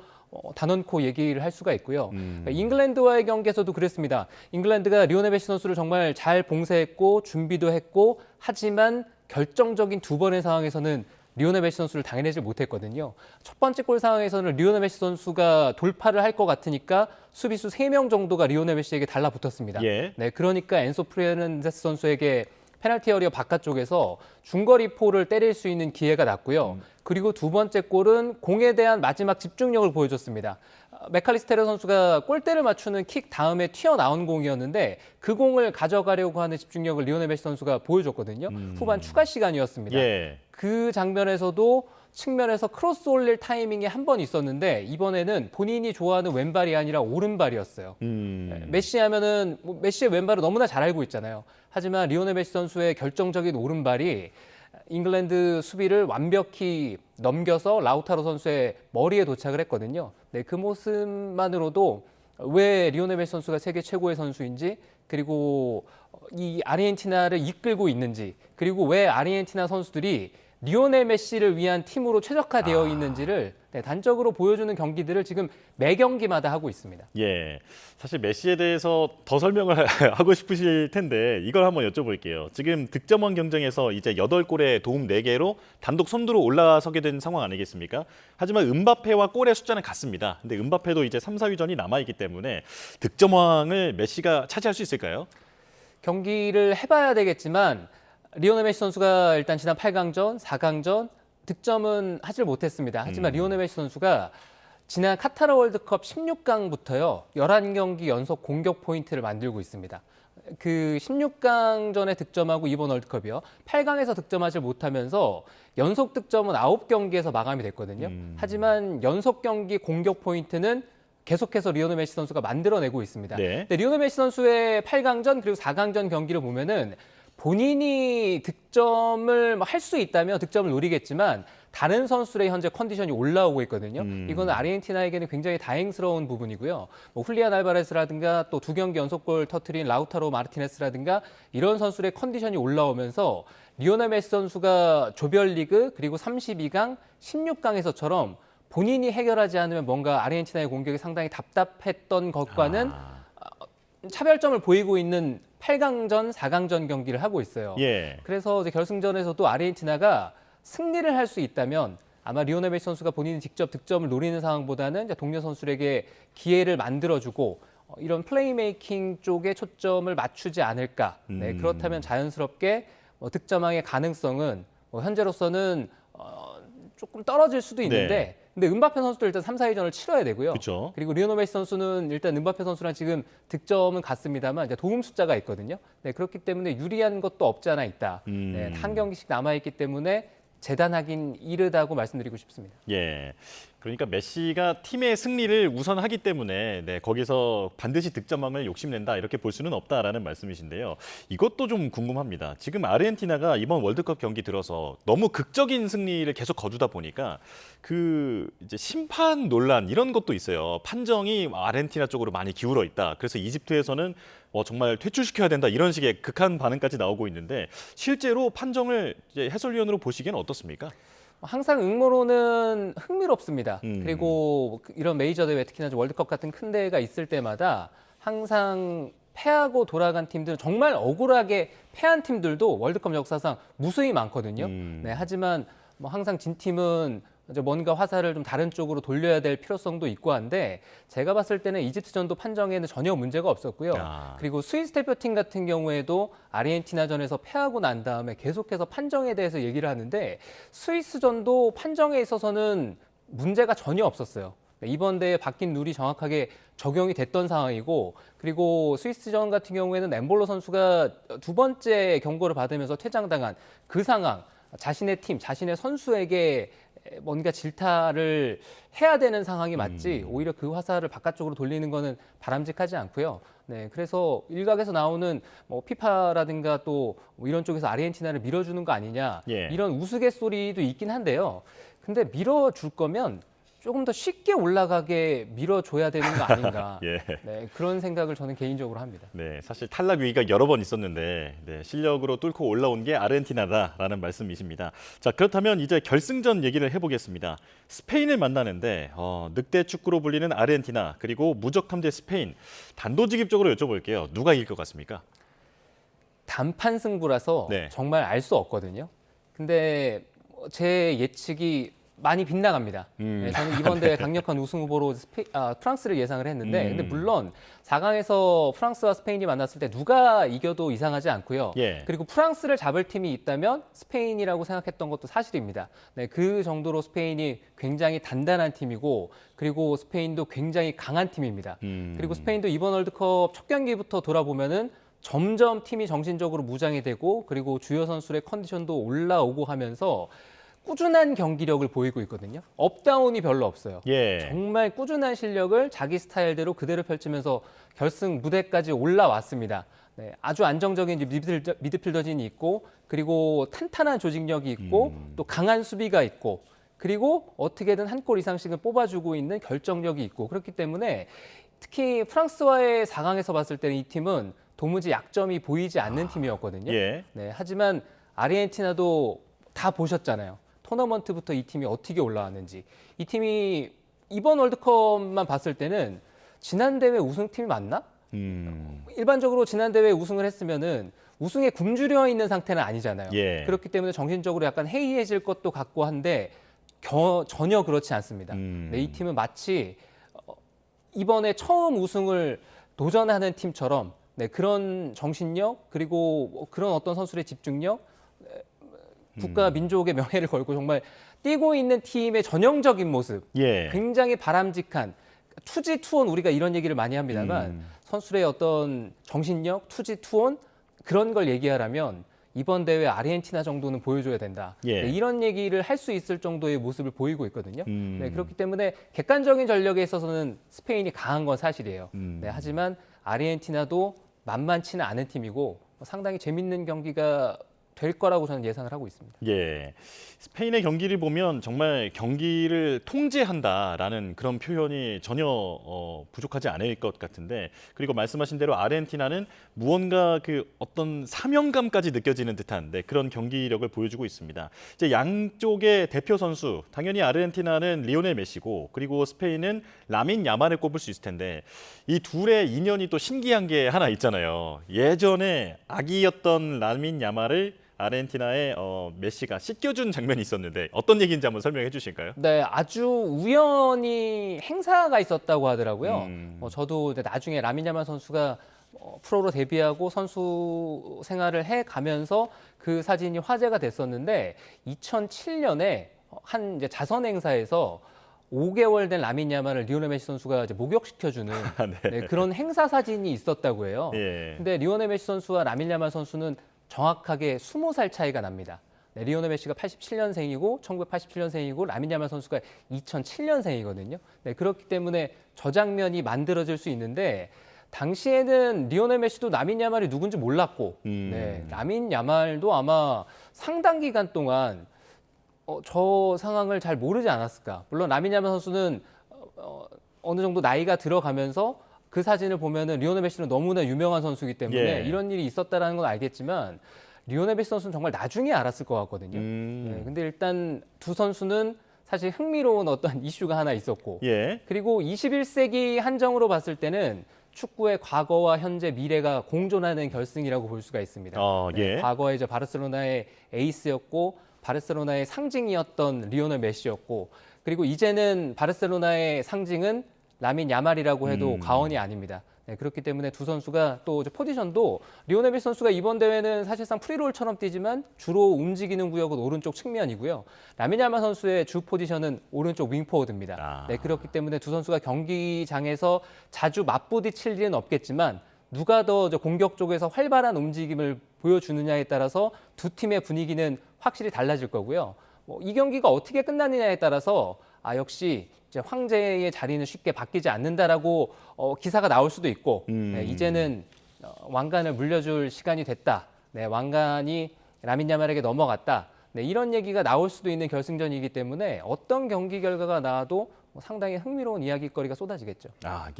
단언코 얘기를 할 수가 있고요. 잉글랜드와의 경기에서도 그랬습니다. 잉글랜드가 리오넬 메시 선수를 정말 잘 봉쇄했고 준비도 했고 하지만 결정적인 두 번의 상황에서는 리오넬 메시 선수를 당해내지 못했거든요. 첫 번째 골 상황에서는 리오넬 메시 선수가 돌파를 할 것 같으니까 수비수 3명 정도가 리오넬 메시에게 달라붙었습니다. 예. 네, 그러니까 엔소 프레난데스 선수에게 페널티 에리어 바깥쪽에서 중거리포를 때릴 수 있는 기회가 났고요. 그리고 두 번째 골은 공에 대한 마지막 집중력을 보여줬습니다. 맥칼리스테르 선수가 골대를 맞추는 킥 다음에 튀어나온 공이었는데 그 공을 가져가려고 하는 집중력을 리오넬 메시 선수가 보여줬거든요. 후반 추가 시간이었습니다. 예. 그 장면에서도 측면에서 크로스 올릴 타이밍이 한 번 있었는데 이번에는 본인이 좋아하는 왼발이 아니라 오른발이었어요. 메시 하면은 메시의 왼발을 너무나 잘 알고 있잖아요. 하지만 리오넬 메시 선수의 결정적인 오른발이 잉글랜드 수비를 완벽히 넘겨서 라우타로 선수의 머리에 도착을 했거든요. 네, 그 모습만으로도 왜 리오넬 메시 선수가 세계 최고의 선수인지 그리고 이 아르헨티나를 이끌고 있는지 그리고 왜 아르헨티나 선수들이 리오넬 메시를 위한 팀으로 최적화되어 있는지를 단적으로 보여주는 경기들을 지금 매 경기마다 하고 있습니다. 예, 사실 메시에 대해서 더 설명을 하고 싶으실 텐데 이걸 한번 여쭤볼게요. 지금 득점왕 경쟁에서 이제 8골에 도움 4개로 단독 선두로 올라서게 된 상황 아니겠습니까? 하지만 음바페와 골의 숫자는 같습니다. 근데 음바페도 이제 3, 4위전이 남아있기 때문에 득점왕을 메시가 차지할 수 있을까요? 경기를 해봐야 되겠지만 리오넬 메시 선수가 일단 지난 8강전, 4강전 득점은 하질 못했습니다. 하지만 리오넬 메시 선수가 지난 카타르 월드컵 16강부터요. 11경기 연속 공격 포인트를 만들고 있습니다. 그 16강전에 득점하고 이번 월드컵이요. 8강에서 득점하지 못하면서 연속 득점은 9경기에서 마감이 됐거든요. 하지만 연속 경기 공격 포인트는 계속해서 리오넬 메시 선수가 만들어내고 있습니다. 네. 근데 리오넬 메시 선수의 8강전 그리고 4강전 경기를 보면은 본인이 득점을 할 수 있다면 득점을 노리겠지만 다른 선수들의 현재 컨디션이 올라오고 있거든요. 이거는 아르헨티나에게는 굉장히 다행스러운 부분이고요. 뭐 훌리안 알바레스라든가 또 2경기 연속골 터트린 라우타로 마르티네스라든가 이런 선수들의 컨디션이 올라오면서 리오넬 메시 선수가 조별리그 그리고 32강, 16강에서처럼 본인이 해결하지 않으면 뭔가 아르헨티나의 공격이 상당히 답답했던 것과는 차별점을 보이고 있는 8강전, 4강전 경기를 하고 있어요. 예. 그래서 이제 결승전에서도 아르헨티나가 승리를 할 수 있다면 아마 리오넬 메시 선수가 본인이 직접 득점을 노리는 상황보다는 이제 동료 선수에게 기회를 만들어주고 이런 플레이메이킹 쪽에 초점을 맞추지 않을까. 네, 그렇다면 자연스럽게 득점왕의 가능성은 현재로서는 조금 떨어질 수도 있는데 네. 근데 음바페 선수도 일단 3, 4위전을 치러야 되고요. 그쵸. 그리고 리오넬 메시 선수는 일단 음바페 선수랑 지금 득점은 같습니다만 이제 도움 숫자가 있거든요. 네, 그렇기 때문에 유리한 것도 없지 않아 있다. 네, 한 경기씩 남아있기 때문에 재단하긴 이르다고 말씀드리고 싶습니다. 예. 그러니까 메시가 팀의 승리를 우선하기 때문에 거기서 반드시 득점왕을 욕심낸다 이렇게 볼 수는 없다라는 말씀이신데요. 이것도 좀 궁금합니다. 지금 아르헨티나가 이번 월드컵 경기 들어서 너무 극적인 승리를 계속 거두다 보니까 그 이제 심판 논란 이런 것도 있어요. 판정이 아르헨티나 쪽으로 많이 기울어 있다. 그래서 이집트에서는 정말 퇴출시켜야 된다 이런 식의 극한 반응까지 나오고 있는데 실제로 판정을 이제 해설위원으로 보시기엔 어떻습니까? 항상 응모로는 흥미롭습니다. 그리고 이런 메이저 대회 특히나 월드컵 같은 큰 대회가 있을 때마다 항상 패하고 돌아간 팀들은 정말 억울하게 패한 팀들도 월드컵 역사상 무수히 많거든요. 네, 하지만 항상 진 팀은 이제 뭔가 화살을 좀 다른 쪽으로 돌려야 될 필요성도 있고 한데 제가 봤을 때는 이집트전도 판정에는 전혀 문제가 없었고요. 그리고 스위스 대표팀 같은 경우에도 아르헨티나전에서 패하고 난 다음에 계속해서 판정에 대해서 얘기를 하는데 스위스전도 판정에 있어서는 문제가 전혀 없었어요. 이번 대회 바뀐 룰이 정확하게 적용이 됐던 상황이고 그리고 스위스전 같은 경우에는 엠볼로 선수가 두 번째 경고를 받으면서 퇴장당한 그 상황, 자신의 팀, 자신의 선수에게 뭔가 질타를 해야 되는 상황이 맞지 오히려 그 화살을 바깥쪽으로 돌리는 거는 바람직하지 않고요. 네, 그래서 일각에서 나오는 뭐 피파라든가 또 뭐 이런 쪽에서 아르헨티나를 밀어주는 거 아니냐 이런 우스갯소리도 있긴 한데요. 근데 밀어줄 거면 조금 더 쉽게 올라가게 밀어줘야 되는 거 아닌가. 네, 그런 생각을 저는 개인적으로 합니다. 네, 사실 탈락 위기가 여러 번 있었는데 네, 실력으로 뚫고 올라온 게 아르헨티나다라는 말씀이십니다. 자, 그렇다면 이제 결승전 얘기를 해보겠습니다. 스페인을 만나는데 늑대 축구로 불리는 아르헨티나 그리고 무적함대 스페인 단도직입적으로 여쭤볼게요. 누가 이길 것 같습니까? 단판 승부라서 정말 알 수 없거든요. 근데 제 예측이 많이 빗나갑니다. 네, 저는 이번 대회 강력한 우승 후보로 프랑스를 예상을 했는데 근데 물론 4강에서 프랑스와 스페인이 만났을 때 누가 이겨도 이상하지 않고요. 그리고 프랑스를 잡을 팀이 있다면 스페인이라고 생각했던 것도 사실입니다. 네, 그 정도로 스페인이 굉장히 단단한 팀이고 그리고 스페인도 굉장히 강한 팀입니다. 그리고 스페인도 이번 월드컵 첫 경기부터 돌아보면은 점점 팀이 정신적으로 무장이 되고 그리고 주요 선수의 컨디션도 올라오고 하면서 꾸준한 경기력을 보이고 있거든요. 업다운이 별로 없어요. 정말 꾸준한 실력을 자기 스타일대로 그대로 펼치면서 결승 무대까지 올라왔습니다. 네, 아주 안정적인 미드필더진이 있고 그리고 탄탄한 조직력이 있고 또 강한 수비가 있고 그리고 어떻게든 한 골 이상씩은 뽑아주고 있는 결정력이 있고 그렇기 때문에 특히 프랑스와의 4강에서 봤을 때는 이 팀은 도무지 약점이 보이지 않는 팀이었거든요. 네, 하지만 아르헨티나도 다 보셨잖아요. 토너먼트부터 이 팀이 어떻게 올라왔는지. 이 팀이 이번 월드컵만 봤을 때는 지난 대회 우승팀이 맞나? 일반적으로 지난 대회 우승을 했으면은 우승에 굶주려 있는 상태는 아니잖아요. 그렇기 때문에 정신적으로 약간 해이해질 것도 같고 한데 전혀 그렇지 않습니다. 네, 이 팀은 마치 이번에 처음 우승을 도전하는 팀처럼 네, 그런 정신력 그리고 그런 어떤 선수의 집중력 국가 민족의 명예를 걸고 정말 뛰고 있는 팀의 전형적인 모습 굉장히 바람직한 투지 투혼 우리가 이런 얘기를 많이 합니다만 선수의 어떤 정신력 투지 투혼 그런 걸 얘기하라면 이번 대회 아르헨티나 정도는 보여줘야 된다. 네, 이런 얘기를 할 수 있을 정도의 모습을 보이고 있거든요. 네, 그렇기 때문에 객관적인 전력에 있어서는 스페인이 강한 건 사실이에요. 네, 하지만 아르헨티나도 만만치는 않은 팀이고 상당히 재밌는 경기가 될 거라고 저는 예상을 하고 있습니다. 스페인의 경기를 보면 정말 경기를 통제한다라는 그런 표현이 전혀 부족하지 않을 것 같은데 그리고 말씀하신 대로 아르헨티나는 무언가 그 어떤 사명감까지 느껴지는 듯한 그런 경기력을 보여주고 있습니다. 이제 양쪽의 대표 선수 당연히 아르헨티나는 리오넬 메시고 그리고 스페인은 라민 야말을 꼽을 수 있을 텐데 이 둘의 인연이 또 신기한 게 하나 있잖아요. 예전에 아기였던 라민 야말을 아르헨티나의 메시가 씻겨준 장면이 있었는데 어떤 얘기인지 한번 설명해 주실까요? 네, 아주 우연히 행사가 있었다고 하더라고요. 저도 나중에 라민 야말 선수가 프로로 데뷔하고 선수 생활을 해가면서 그 사진이 화제가 됐었는데 2007년에 한 이제 자선 행사에서 5개월 된 라민 야말을 리오넬 메시 선수가 이제 목욕시켜주는 그런 행사 사진이 있었다고 해요. 근데 리오넬 메시 선수와 라민 야말 선수는 정확하게 20살 차이가 납니다. 네, 리오넬 메시가 87년생이고 1987년생이고 라민 야말 선수가 2007년생이거든요. 네, 그렇기 때문에 저 장면이 만들어질 수 있는데 당시에는 리오넬 메시도 라민 야말이 누군지 몰랐고 네, 라민 야말도 아마 상당 기간 동안 저 상황을 잘 모르지 않았을까. 물론 라민 야말 선수는 어느 정도 나이가 들어가면서 그 사진을 보면은 리오넬 메시는 너무나 유명한 선수이기 때문에 이런 일이 있었다라는 건 알겠지만 리오넬 메시 선수는 정말 나중에 알았을 것 같거든요. 네, 근데 일단 두 선수는 사실 흥미로운 어떤 이슈가 하나 있었고 그리고 21세기 한정으로 봤을 때는 축구의 과거와 현재, 미래가 공존하는 결승이라고 볼 수가 있습니다. 네, 과거에 이제 바르셀로나의 에이스였고 바르셀로나의 상징이었던 리오넬 메시였고 그리고 이제는 바르셀로나의 상징은 라민 야말이라고 해도 과언이 아닙니다. 네, 그렇기 때문에 두 선수가 또 이제 포지션도 리오넬 메시 선수가 이번 대회는 사실상 프리롤처럼 뛰지만 주로 움직이는 구역은 오른쪽 측면이고요. 라민 야말 선수의 주 포지션은 오른쪽 윙포워드입니다. 네, 그렇기 때문에 두 선수가 경기장에서 자주 맞부딪힐 일은 없겠지만 누가 더 공격 쪽에서 활발한 움직임을 보여주느냐에 따라서 두 팀의 분위기는 확실히 달라질 거고요. 이 경기가 어떻게 끝나느냐에 따라서 역시 이제 황제의 자리는 쉽게 바뀌지 않는다라고 기사가 나올 수도 있고 네, 이제는 왕관을 물려줄 시간이 됐다. 네, 왕관이 라민 야말에게 넘어갔다. 네, 이런 얘기가 나올 수도 있는 결승전이기 때문에 어떤 경기 결과가 나와도 상당히 흥미로운 이야기거리가 쏟아지겠죠.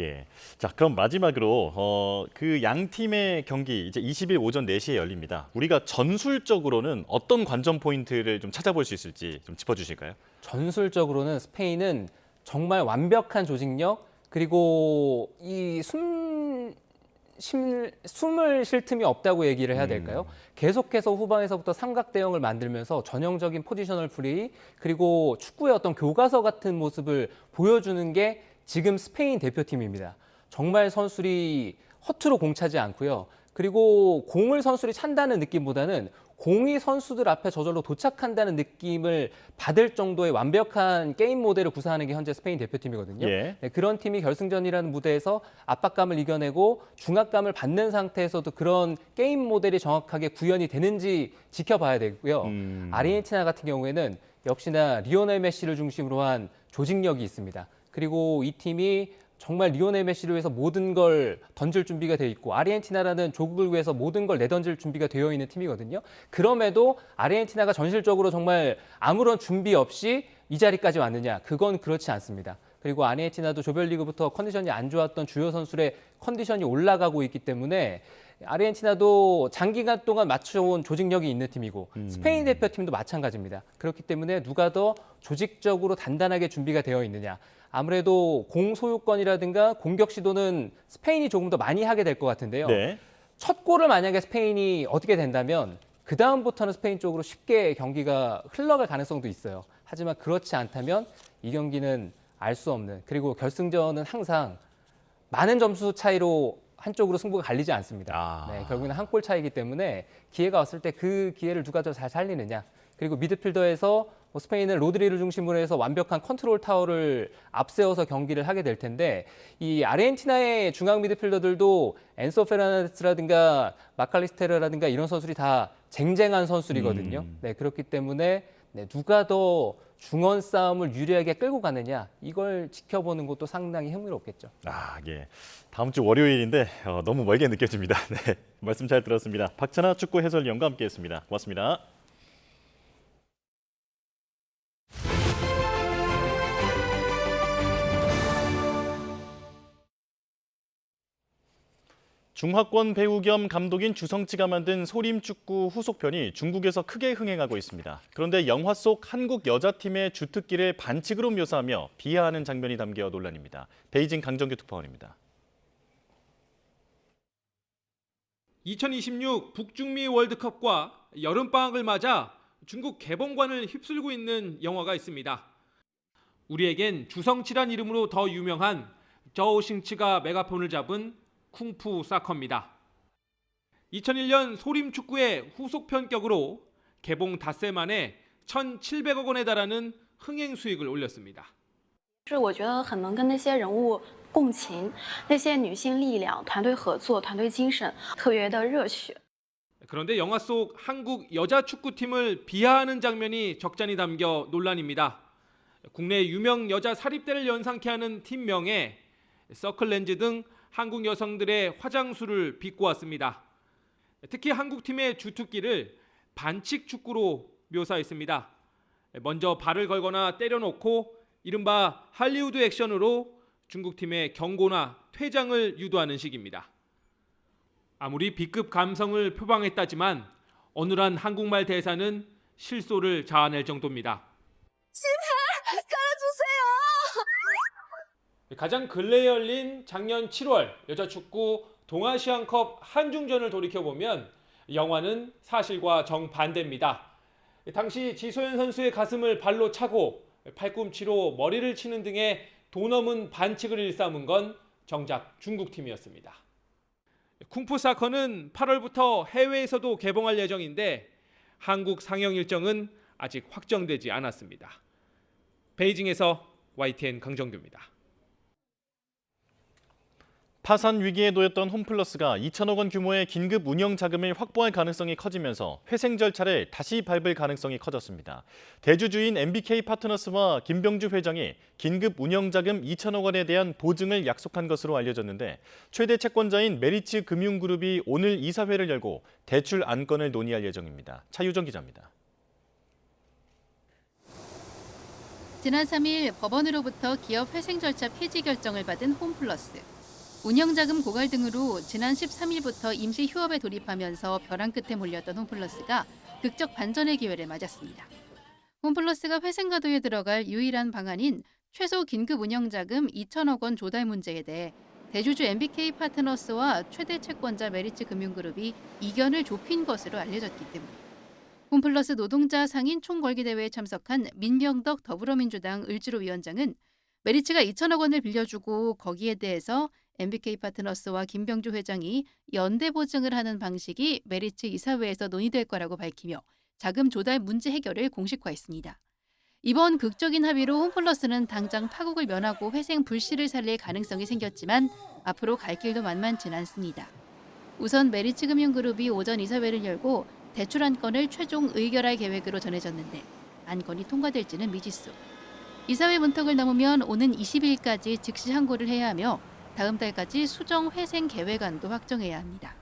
예. 자, 그럼 마지막으로 그 양 팀의 경기 이제 20일 오전 4시에 열립니다. 우리가 전술적으로는 어떤 관전 포인트를 좀 찾아볼 수 있을지 좀 짚어주실까요? 전술적으로는 스페인은 정말 완벽한 조직력 그리고 이 숨을 쉴 틈이 없다고 얘기를 해야 될까요? 계속해서 후반에서부터 삼각 대형을 만들면서 전형적인 포지셔널 플레이 그리고 축구의 어떤 교과서 같은 모습을 보여주는 게 지금 스페인 대표팀입니다. 정말 선수들이 허투루 공 차지 않고요. 그리고 공을 선수들이 찬다는 느낌보다는 공이 선수들 앞에 저절로 도착한다는 느낌을 받을 정도의 완벽한 게임 모델을 구사하는 게 현재 스페인 대표팀이거든요. 예. 네, 그런 팀이 결승전이라는 무대에서 압박감을 이겨내고 중압감을 받는 상태에서도 그런 게임 모델이 정확하게 구현이 되는지 지켜봐야 되고요. 아르헨티나 같은 경우에는 역시나 리오넬 메시를 중심으로 한 조직력이 있습니다. 그리고 이 팀이 정말 리오넬 메시를 위해서 모든 걸 던질 준비가 되어 있고 아르헨티나라는 조국을 위해서 모든 걸 내던질 준비가 되어 있는 팀이거든요. 그럼에도 아르헨티나가 전실적으로 정말 아무런 준비 없이 이 자리까지 왔느냐? 그건 그렇지 않습니다. 그리고 아르헨티나도 조별리그부터 컨디션이 안 좋았던 주요 선수들의 컨디션이 올라가고 있기 때문에 아르헨티나도 장기간 동안 맞춰온 조직력이 있는 팀이고 스페인 대표팀도 마찬가지입니다. 그렇기 때문에 누가 더 조직적으로 단단하게 준비가 되어 있느냐. 아무래도 공 소유권이라든가 공격 시도는 스페인이 조금 더 많이 하게 될 것 같은데요. 네. 첫 골을 만약에 스페인이 얻게 된다면 그다음부터는 스페인 쪽으로 쉽게 경기가 흘러갈 가능성도 있어요. 하지만 그렇지 않다면 이 경기는 알 수 없는 그리고 결승전은 항상 많은 점수 차이로 한쪽으로 승부가 갈리지 않습니다. 네, 결국에는 한 골 차이기 때문에 기회가 왔을 때 그 기회를 누가 더 잘 살리느냐. 그리고 미드필더에서 스페인은 로드리를 중심으로 해서 완벽한 컨트롤 타워를 앞세워서 경기를 하게 될 텐데 이 아르헨티나의 중앙 미드필더들도 엔소 페르난데스라든가 마칼리스테르라든가 이런 선수들이 다 쟁쟁한 선수들이거든요. 네, 그렇기 때문에 누가 더 중원 싸움을 유리하게 끌고 가느냐 이걸 지켜보는 것도 상당히 흥미롭겠죠. 예. 다음 주 월요일인데 너무 멀게 느껴집니다. 네, 말씀 잘 들었습니다. 박찬하 축구 해설위원과 함께했습니다. 고맙습니다. 중화권 배우 겸 감독인 주성치가 만든 소림축구 후속편이 중국에서 크게 흥행하고 있습니다. 그런데 영화 속 한국 여자팀의 주특기를 반칙으로 묘사하며 비하하는 장면이 담겨 논란입니다. 베이징 강정규 특파원입니다. 2026 북중미 월드컵과 여름방학을 맞아 중국 개봉관을 휩쓸고 있는 영화가 있습니다. 우리에겐 주성치란 이름으로 더 유명한 저우싱치가 메가폰을 잡은 쿵푸 사커입니다. 2001년 소림축구의 후속편격으로 개봉 닷새 만에 1,700억 원에 달하는 흥행 수익을 올렸습니다. 我觉得很能跟那些人物共情，那些女性力量、团队合作、团队精神特别的热血。 그런데 영화 속 한국 여자 축구팀을 비하하는 장면이 적잖이 담겨 논란입니다. 국내 유명 여자 사립대를 연상케 하는 팀명에 서클렌즈 등 한국 여성들의 화장수를 비꼬았습니다. 특히 한국팀의 주특기를 반칙 축구로 묘사했습니다. 먼저 발을 걸거나 때려놓고 이른바 할리우드 액션으로 중국팀의 경고나 퇴장을 유도하는 식입니다. 아무리 B급 감성을 표방했다지만 어눌한 한국말 대사는 실소를 자아낼 정도입니다. 가장 근래에 열린 작년 7월 여자축구 동아시안컵 한중전을 돌이켜보면 영화는 사실과 정반대입니다. 당시 지소연 선수의 가슴을 발로 차고 팔꿈치로 머리를 치는 등의 도넘은 반칙을 일삼은 건 정작 중국 팀이었습니다. 쿵푸사커는 8월부터 해외에서도 개봉할 예정인데 한국 상영 일정은 아직 확정되지 않았습니다. 베이징에서 YTN 강정규입니다. 파산 위기에 놓였던 홈플러스가 2천억 원 규모의 긴급 운영 자금을 확보할 가능성이 커지면서 회생 절차를 다시 밟을 가능성이 커졌습니다. 대주주인 MBK 파트너스와 김병주 회장이 긴급 운영 자금 2천억 원에 대한 보증을 약속한 것으로 알려졌는데 최대 채권자인 메리츠 금융그룹이 오늘 이사회를 열고 대출 안건을 논의할 예정입니다. 차유정 기자입니다. 지난 3일 법원으로부터 기업 회생 절차 폐지 결정을 받은 홈플러스. 운영자금 고갈 등으로 지난 13일부터 임시 휴업에 돌입하면서 벼랑 끝에 몰렸던 홈플러스가 극적 반전의 기회를 맞았습니다. 홈플러스가 회생 가도에 들어갈 유일한 방안인 최소 긴급 운영자금 2천억 원 조달 문제에 대해 대주주 MBK 파트너스와 최대 채권자 메리츠 금융그룹이 이견을 좁힌 것으로 알려졌기 때문입니다. 홈플러스 노동자 상인 총궐기대회에 참석한 민병덕 더불어민주당 을지로 위원장은 메리츠가 2천억 원을 빌려주고 거기에 대해서 MBK 파트너스와 김병주 회장이 연대 보증을 하는 방식이 메리츠 이사회에서 논의될 거라고 밝히며 자금 조달 문제 해결을 공식화했습니다. 이번 극적인 합의로 홈플러스는 당장 파국을 면하고 회생 불씨를 살릴 가능성이 생겼지만 앞으로 갈 길도 만만치는 않습니다. 우선 메리츠 금융그룹이 오전 이사회를 열고 대출 안건을 최종 의결할 계획으로 전해졌는데 안건이 통과될지는 미지수. 이사회 문턱을 넘으면 오는 20일까지 즉시 항고를 해야 하며 다음 달까지 수정 회생 계획안도 확정해야 합니다.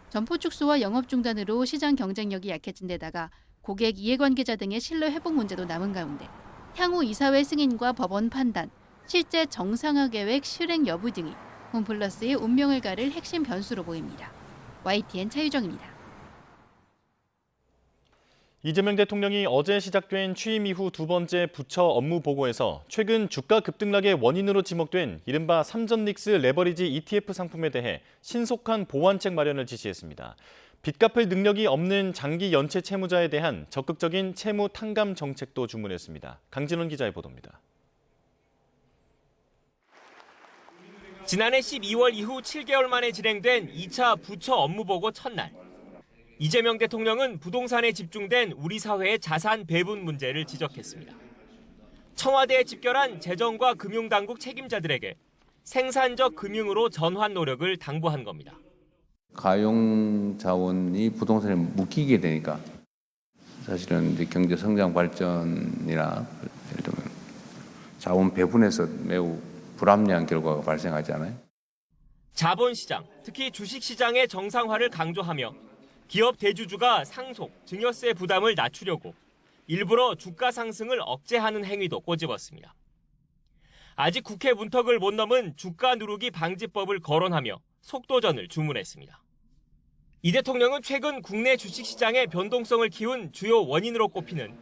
점포 축소와 영업 중단으로 시장 경쟁력이 약해진 데다가 고객 이해관계자 등의 신뢰 회복 문제도 남은 가운데 향후 이사회 승인과 법원 판단, 실제 정상화 계획 실행 여부 등이 홈플러스의 운명을 가를 핵심 변수로 보입니다. YTN 차유정입니다. 이재명 대통령이 어제 시작된 취임 이후 두 번째 부처 업무 보고에서 최근 주가 급등락의 원인으로 지목된 이른바 삼전릭스 레버리지 ETF 상품에 대해 신속한 보완책 마련을 지시했습니다. 빚 갚을 능력이 없는 장기 연체 채무자에 대한 적극적인 채무 탕감 정책도 주문했습니다. 강진원 기자의 보도입니다. 지난해 12월 이후 7개월 만에 진행된 2차 부처 업무 보고 첫날. 이재명 대통령은 부동산에 집중된 우리 사회의 자산 배분 문제를 지적했습니다. 청와대에 집결한 재정과 금융당국 책임자들에게 생산적 금융으로 전환 노력을 당부한 겁니다. 가용 자원이 부동산에 묶이게 되니까 사실은 이제 경제 성장 발전이나 예를 들면 자원 배분에서 매우 불합리한 결과가 발생하잖아요. 자본시장, 특히 주식시장의 정상화를 강조하며 기업 대주주가 상속, 증여세 부담을 낮추려고 일부러 주가 상승을 억제하는 행위도 꼬집었습니다. 아직 국회 문턱을 못 넘은 주가 누르기 방지법을 거론하며 속도전을 주문했습니다. 이 대통령은 최근 국내 주식시장의 변동성을 키운 주요 원인으로 꼽히는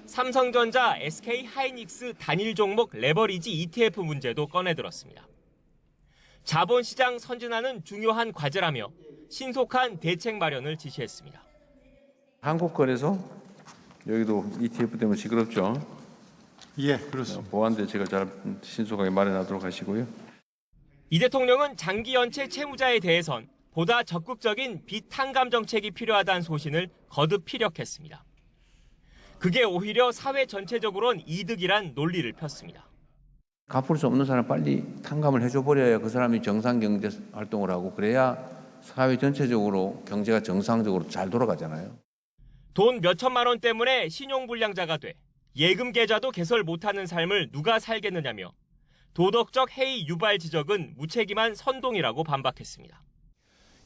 삼성전자, SK하이닉스 단일 종목 레버리지 ETF 문제도 꺼내들었습니다. 자본시장 선진화는 중요한 과제라며 신속한 대책 마련을 지시했습니다. 한국거래소 여기도 ETF 때문에 시끄럽죠. 예, 그렇습니다. 보완 대책을 잘 신속하게 마련하도록 하시고요. 이 대통령은 장기 연체 채무자에 대해선 보다 적극적인 빚 탕감 정책이 필요하다는 소신을 거듭 피력했습니다. 그게 오히려 사회 전체적으로는 이득이란 논리를 폈습니다. 갚을 수 없는 사람 빨리 탕감을 해줘버려야 그 사람이 정상 경제 활동을 하고 그래야 사회 전체적으로 경제가 정상적으로 잘 돌아가잖아요. 돈 몇천만 원 때문에 신용불량자가 돼 예금 계좌도 개설 못하는 삶을 누가 살겠느냐며 도덕적 해이 유발 지적은 무책임한 선동이라고 반박했습니다.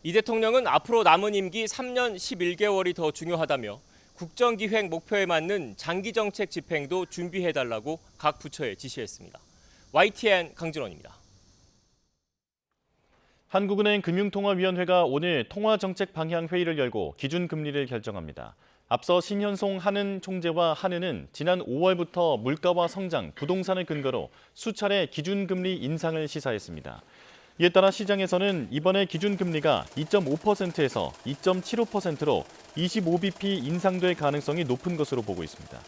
이 대통령은 앞으로 남은 임기 3년 11개월이 더 중요하다며 국정기획 목표에 맞는 장기정책 집행도 준비해달라고 각 부처에 지시했습니다. YTN 강진원입니다. 한국은행 금융통화위원회가 오늘 통화정책 방향 회의를 열고 기준금리를 결정합니다. 앞서 신현송 한은 총재와 한은은 지난 5월부터 물가와 성장, 부동산을 근거로 수차례 기준금리 인상을 시사했습니다. 이에 따라 시장에서는 이번에 기준금리가 2.5%에서 2.75%로 25bp 인상될 가능성이 높은 것으로 보고 있습니다.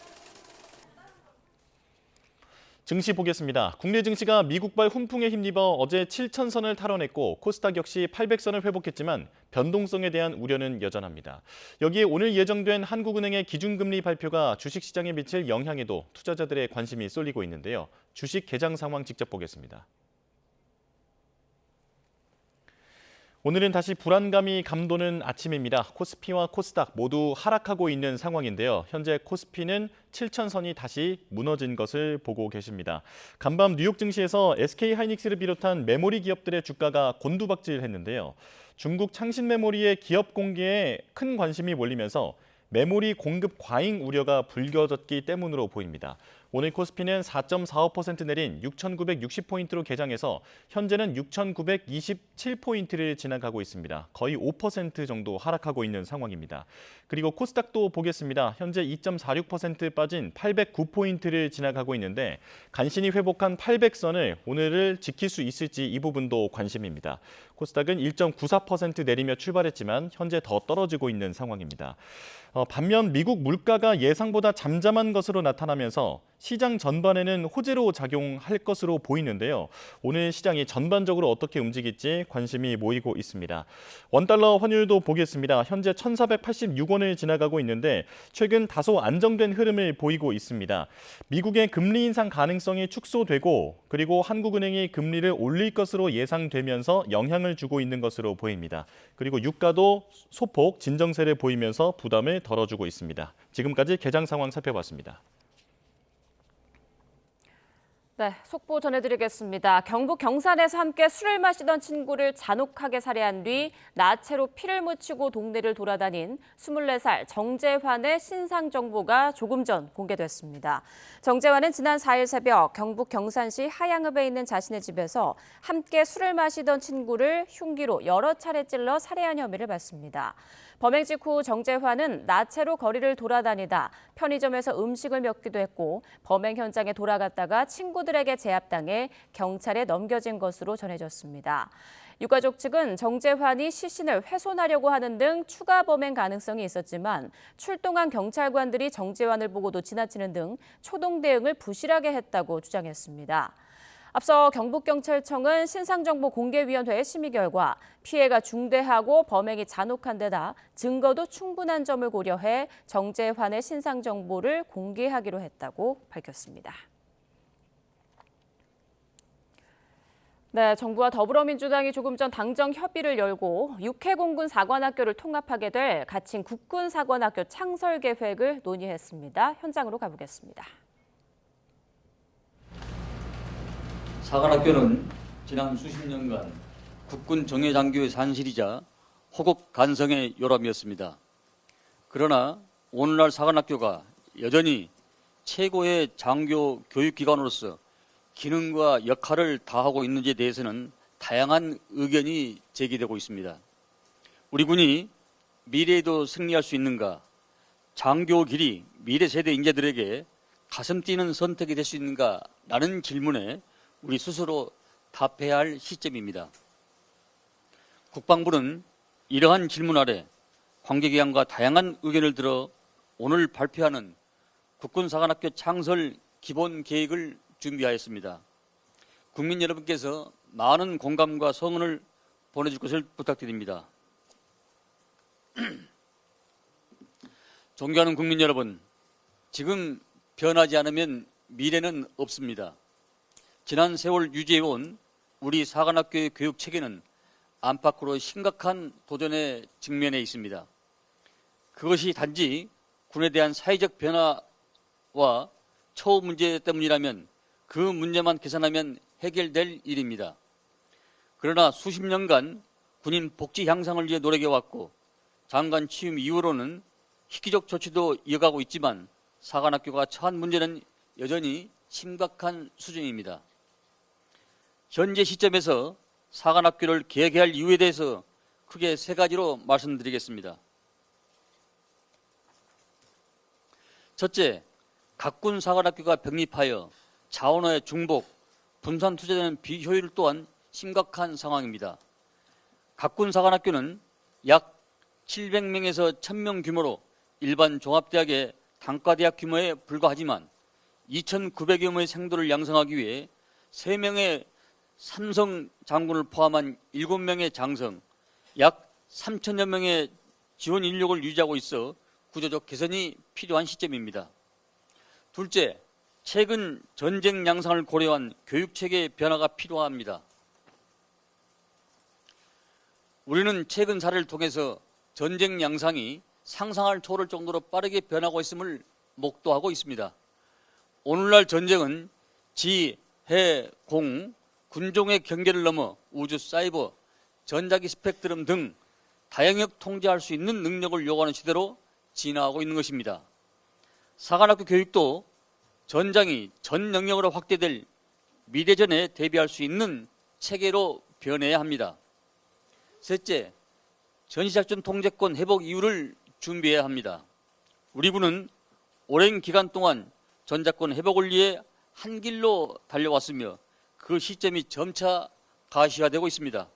증시 보겠습니다. 국내 증시가 미국발 훈풍에 힘입어 어제 7,000선을 탈환했고 코스닥 역시 800선을 회복했지만 변동성에 대한 우려는 여전합니다. 여기에 오늘 예정된 한국은행의 기준금리 발표가 주식시장에 미칠 영향에도 투자자들의 관심이 쏠리고 있는데요. 주식 개장 상황 직접 보겠습니다. 오늘은 다시 불안감이 감도는 아침입니다. 코스피와 코스닥 모두 하락하고 있는 상황인데요. 현재 코스피는 7,000선이 다시 무너진 것을 보고 계십니다. 간밤 뉴욕 증시에서 SK하이닉스를 비롯한 메모리 기업들의 주가가 곤두박질했는데요. 중국 창신 메모리의 기업 공개에 큰 관심이 몰리면서 메모리 공급 과잉 우려가 불거졌기 때문으로 보입니다. 오늘 코스피는 4.45% 내린 6,960포인트로 개장해서 현재는 6,927포인트를 지나가고 있습니다. 거의 5% 정도 하락하고 있는 상황입니다. 그리고 코스닥도 보겠습니다. 현재 2.46% 빠진 809포인트를 지나가고 있는데 간신히 회복한 800선을 오늘을 지킬 수 있을지 이 부분도 관심입니다. 코스닥은 1.94% 내리며 출발했지만 현재 더 떨어지고 있는 상황입니다. 반면 미국 물가가 예상보다 잠잠한 것으로 나타나면서 시장 전반에는 호재로 작용할 것으로 보이는데요. 오늘 시장이 전반적으로 어떻게 움직일지 관심이 모이고 있습니다. 원달러 환율도 보겠습니다. 현재 1,486원을 지나가고 있는데 최근 다소 안정된 흐름을 보이고 있습니다. 미국의 금리 인상 가능성이 축소되고 그리고 한국은행이 금리를 올릴 것으로 예상되면서 영향을 주고 있는 것으로 보입니다. 그리고 유가도 소폭 진정세를 보이면서 부담을 덜어주고 있습니다. 지금까지 개장 상황 살펴봤습니다. 네, 속보 전해드리겠습니다. 경북 경산에서 함께 술을 마시던 친구를 잔혹하게 살해한 뒤 나체로 피를 묻히고 동네를 돌아다닌 24살 정재환의 신상 정보가 조금 전 공개됐습니다. 정재환은 지난 4일 새벽 경북 경산시 하양읍에 있는 자신의 집에서 함께 술을 마시던 친구를 흉기로 여러 차례 찔러 살해한 혐의를 받습니다. 범행 직후 정재환은 나체로 거리를 돌아다니다 편의점에서 음식을 먹기도 했고 범행 현장에 돌아갔다가 친구들에게 제압당해 경찰에 넘겨진 것으로 전해졌습니다. 유가족 측은 정재환이 시신을 훼손하려고 하는 등 추가 범행 가능성이 있었지만 출동한 경찰관들이 정재환을 보고도 지나치는 등 초동 대응을 부실하게 했다고 주장했습니다. 앞서 경북경찰청은 신상정보공개위원회 심의 결과 피해가 중대하고 범행이 잔혹한 데다 증거도 충분한 점을 고려해 정재환의 신상정보를 공개하기로 했다고 밝혔습니다. 네, 정부와 더불어민주당이 조금 전 당정 협의를 열고 육해공군 사관학교를 통합하게 될 가칭 국군사관학교 창설 계획을 논의했습니다. 현장으로 가보겠습니다. 사관학교는 지난 수십 년간 국군 정예장교의 산실이자 호국 간성의 요람이었습니다. 그러나 오늘날 사관학교가 여전히 최고의 장교 교육기관으로서 기능과 역할을 다하고 있는지에 대해서는 다양한 의견이 제기되고 있습니다. 우리 군이 미래에도 승리할 수 있는가, 장교 길이 미래 세대 인재들에게 가슴 뛰는 선택이 될 수 있는가라는 질문에 우리 스스로 답해야 할 시점입니다. 국방부는 이러한 질문 아래 관계기관과 다양한 의견을 들어 오늘 발표하는 국군사관학교 창설 기본 계획을 준비하였습니다. 국민 여러분께서 많은 공감과 성원을 보내줄 것을 부탁드립니다. 존경하는 국민 여러분, 지금 변하지 않으면 미래는 없습니다. 지난 세월 유지해온 우리 사관학교의 교육 체계는 안팎으로 심각한 도전에 직면해 있습니다. 그것이 단지 군에 대한 사회적 변화와 처우 문제 때문이라면 그 문제만 개선하면 해결될 일입니다. 그러나 수십 년간 군인 복지 향상을 위해 노력해왔고 장관 취임 이후로는 획기적 조치도 이어가고 있지만 사관학교가 처한 문제는 여전히 심각한 수준입니다. 현재 시점에서 사관학교를 개혁해야 할 이유에 대해서 크게 세 가지로 말씀드리겠습니다. 첫째, 각군 사관학교가 병립하여 자원의 중복, 분산 투자되는 비효율 또한 심각한 상황입니다. 각군 사관학교는 약 700명에서 1000명 규모로 일반 종합대학의 단과대학 규모에 불과하지만 2,900여 명의 생도를 양성하기 위해 3명의 삼성 장군을 포함한 7명의 장성, 약 3,000여 명의 지원 인력을 유지하고 있어 구조적 개선이 필요한 시점입니다. 둘째, 최근 전쟁 양상을 고려한 교육체계 변화가 필요합니다. 우리는 최근 사례를 통해서 전쟁 양상이 상상을 초월할 정도로 빠르게 변하고 있음을 목도하고 있습니다. 오늘날 전쟁은 지, 해, 공, 군종의 경계를 넘어 우주, 사이버, 전자기 스펙트럼 등 다영역 통제할 수 있는 능력을 요구하는 시대로 진화하고 있는 것입니다. 사관학교 교육도 전장이 전 영역으로 확대될 미래전에 대비할 수 있는 체계로 변해야 합니다. 셋째, 전시작전 통제권 회복 이유를 준비해야 합니다. 우리 군은 오랜 기간 동안 전작권 회복을 위해 한 길로 달려왔으며 그 시점이 점차 가시화되고 있습니다.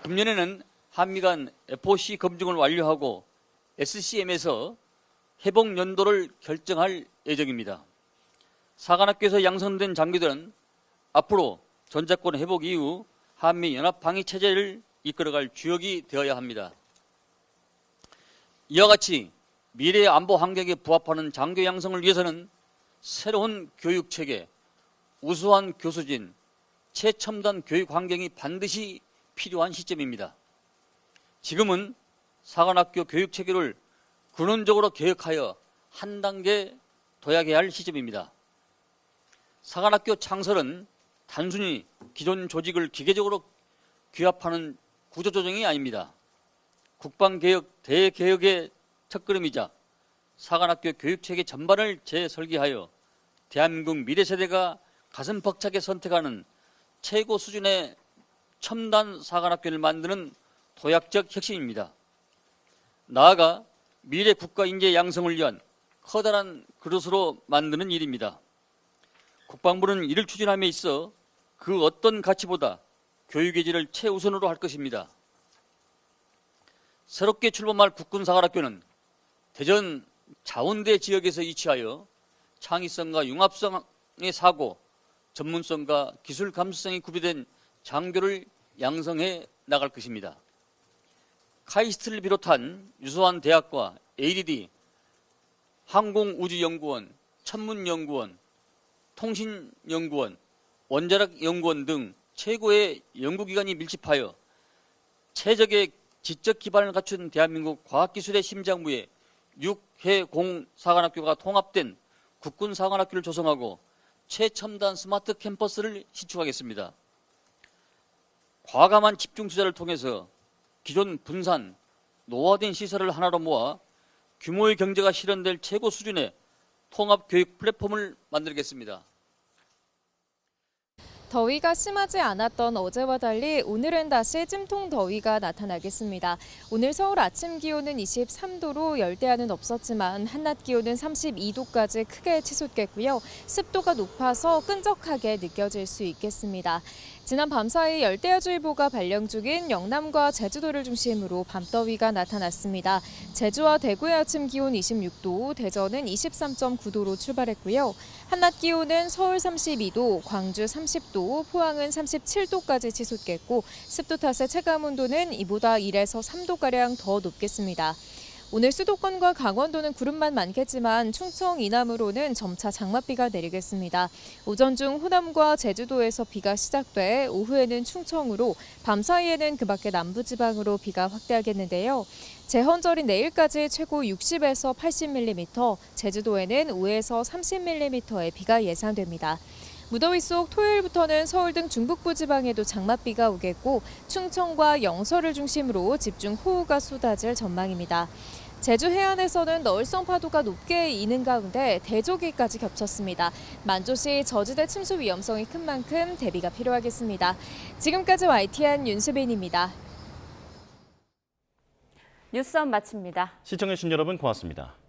금년에는 한미 간 FOC 검증을 완료하고 SCM에서 회복 연도를 결정할 예정입니다. 사관학교에서 양성된 장교들은 앞으로 전작권 회복 이후 한미 연합 방위 체제를 이끌어갈 주역이 되어야 합니다. 이와 같이 미래의 안보 환경에 부합하는 장교 양성을 위해서는 새로운 교육 체계, 우수한 교수진, 최첨단 교육 환경이 반드시 필요한 시점입니다. 지금은 사관학교 교육 체계를 근원적으로 개혁하여 한 단계 도약해야 할 시점입니다. 사관학교 창설은 단순히 기존 조직을 기계적으로 규합하는 구조조정이 아닙니다. 국방개혁 대개혁의 첫걸음이자 사관학교 교육체계 전반을 재설계하여 대한민국 미래세대가 가슴 벅차게 선택하는 최고 수준의 첨단 사관학교를 만드는 도약적 혁신입니다. 나아가 미래 국가 인재 양성을 위한 커다란 그릇으로 만드는 일입니다. 국방부는 이를 추진함에 있어 그 어떤 가치보다 교육의 질을 최우선으로 할 것입니다. 새롭게 출범할 국군사관학교는 대전 자원대 지역에서 위치하여 창의성과 융합성의 사고, 전문성과 기술 감수성이 구비된 장교를 양성해 나갈 것입니다. 카이스트를 비롯한 유소한 대학과 ADD, 항공우주연구원, 천문연구원, 통신연구원, 원자력연구원 등 최고의 연구기관이 밀집하여 최적의 지적 기반을 갖춘 대한민국 과학기술의 심장부에 육해공사관학교가 통합된 국군사관학교를 조성하고 최첨단 스마트 캠퍼스를 시축하겠습니다. 과감한 집중 투자를 통해서 기존 분산, 노화된 시설을 하나로 모아 규모의 경제가 실현될 최고 수준의 통합교육 플랫폼을 만들겠습니다. 더위가 심하지 않았던 어제와 달리 오늘은 다시 찜통 더위가 나타나겠습니다. 오늘 서울 아침 기온은 23도로 열대야는 없었지만 한낮 기온은 32도까지 크게 치솟겠고요. 습도가 높아서 끈적하게 느껴질 수 있겠습니다. 지난 밤사이 열대야주의보가 발령 중인 영남과 제주도를 중심으로 밤더위가 나타났습니다. 제주와 대구의 아침 기온 26도, 대전은 23.9도로 출발했고요. 한낮 기온은 서울 32도, 광주 30도, 포항은 37도까지 치솟겠고 습도 탓에 체감온도는 이보다 1에서 3도가량 더 높겠습니다. 오늘 수도권과 강원도는 구름만 많겠지만 충청 이남으로는 점차 장맛비가 내리겠습니다. 오전 중 호남과 제주도에서 비가 시작돼 오후에는 충청으로 밤사이에는 그 밖에 남부지방으로 비가 확대하겠는데요. 제헌절인 내일까지 최고 60에서 80mm, 제주도에는 5에서 30mm의 비가 예상됩니다. 무더위 속 토요일부터는 서울 등 중북부 지방에도 장맛비가 오겠고 충청과 영서를 중심으로 집중 호우가 쏟아질 전망입니다. 제주 해안에서는 너울성 파도가 높게 이는 가운데 대조기까지 겹쳤습니다. 만조시 저지대 침수 위험성이 큰 만큼 대비가 필요하겠습니다. 지금까지 YTN 윤수빈입니다. 뉴스업 마칩니다. 시청해주신 여러분 고맙습니다.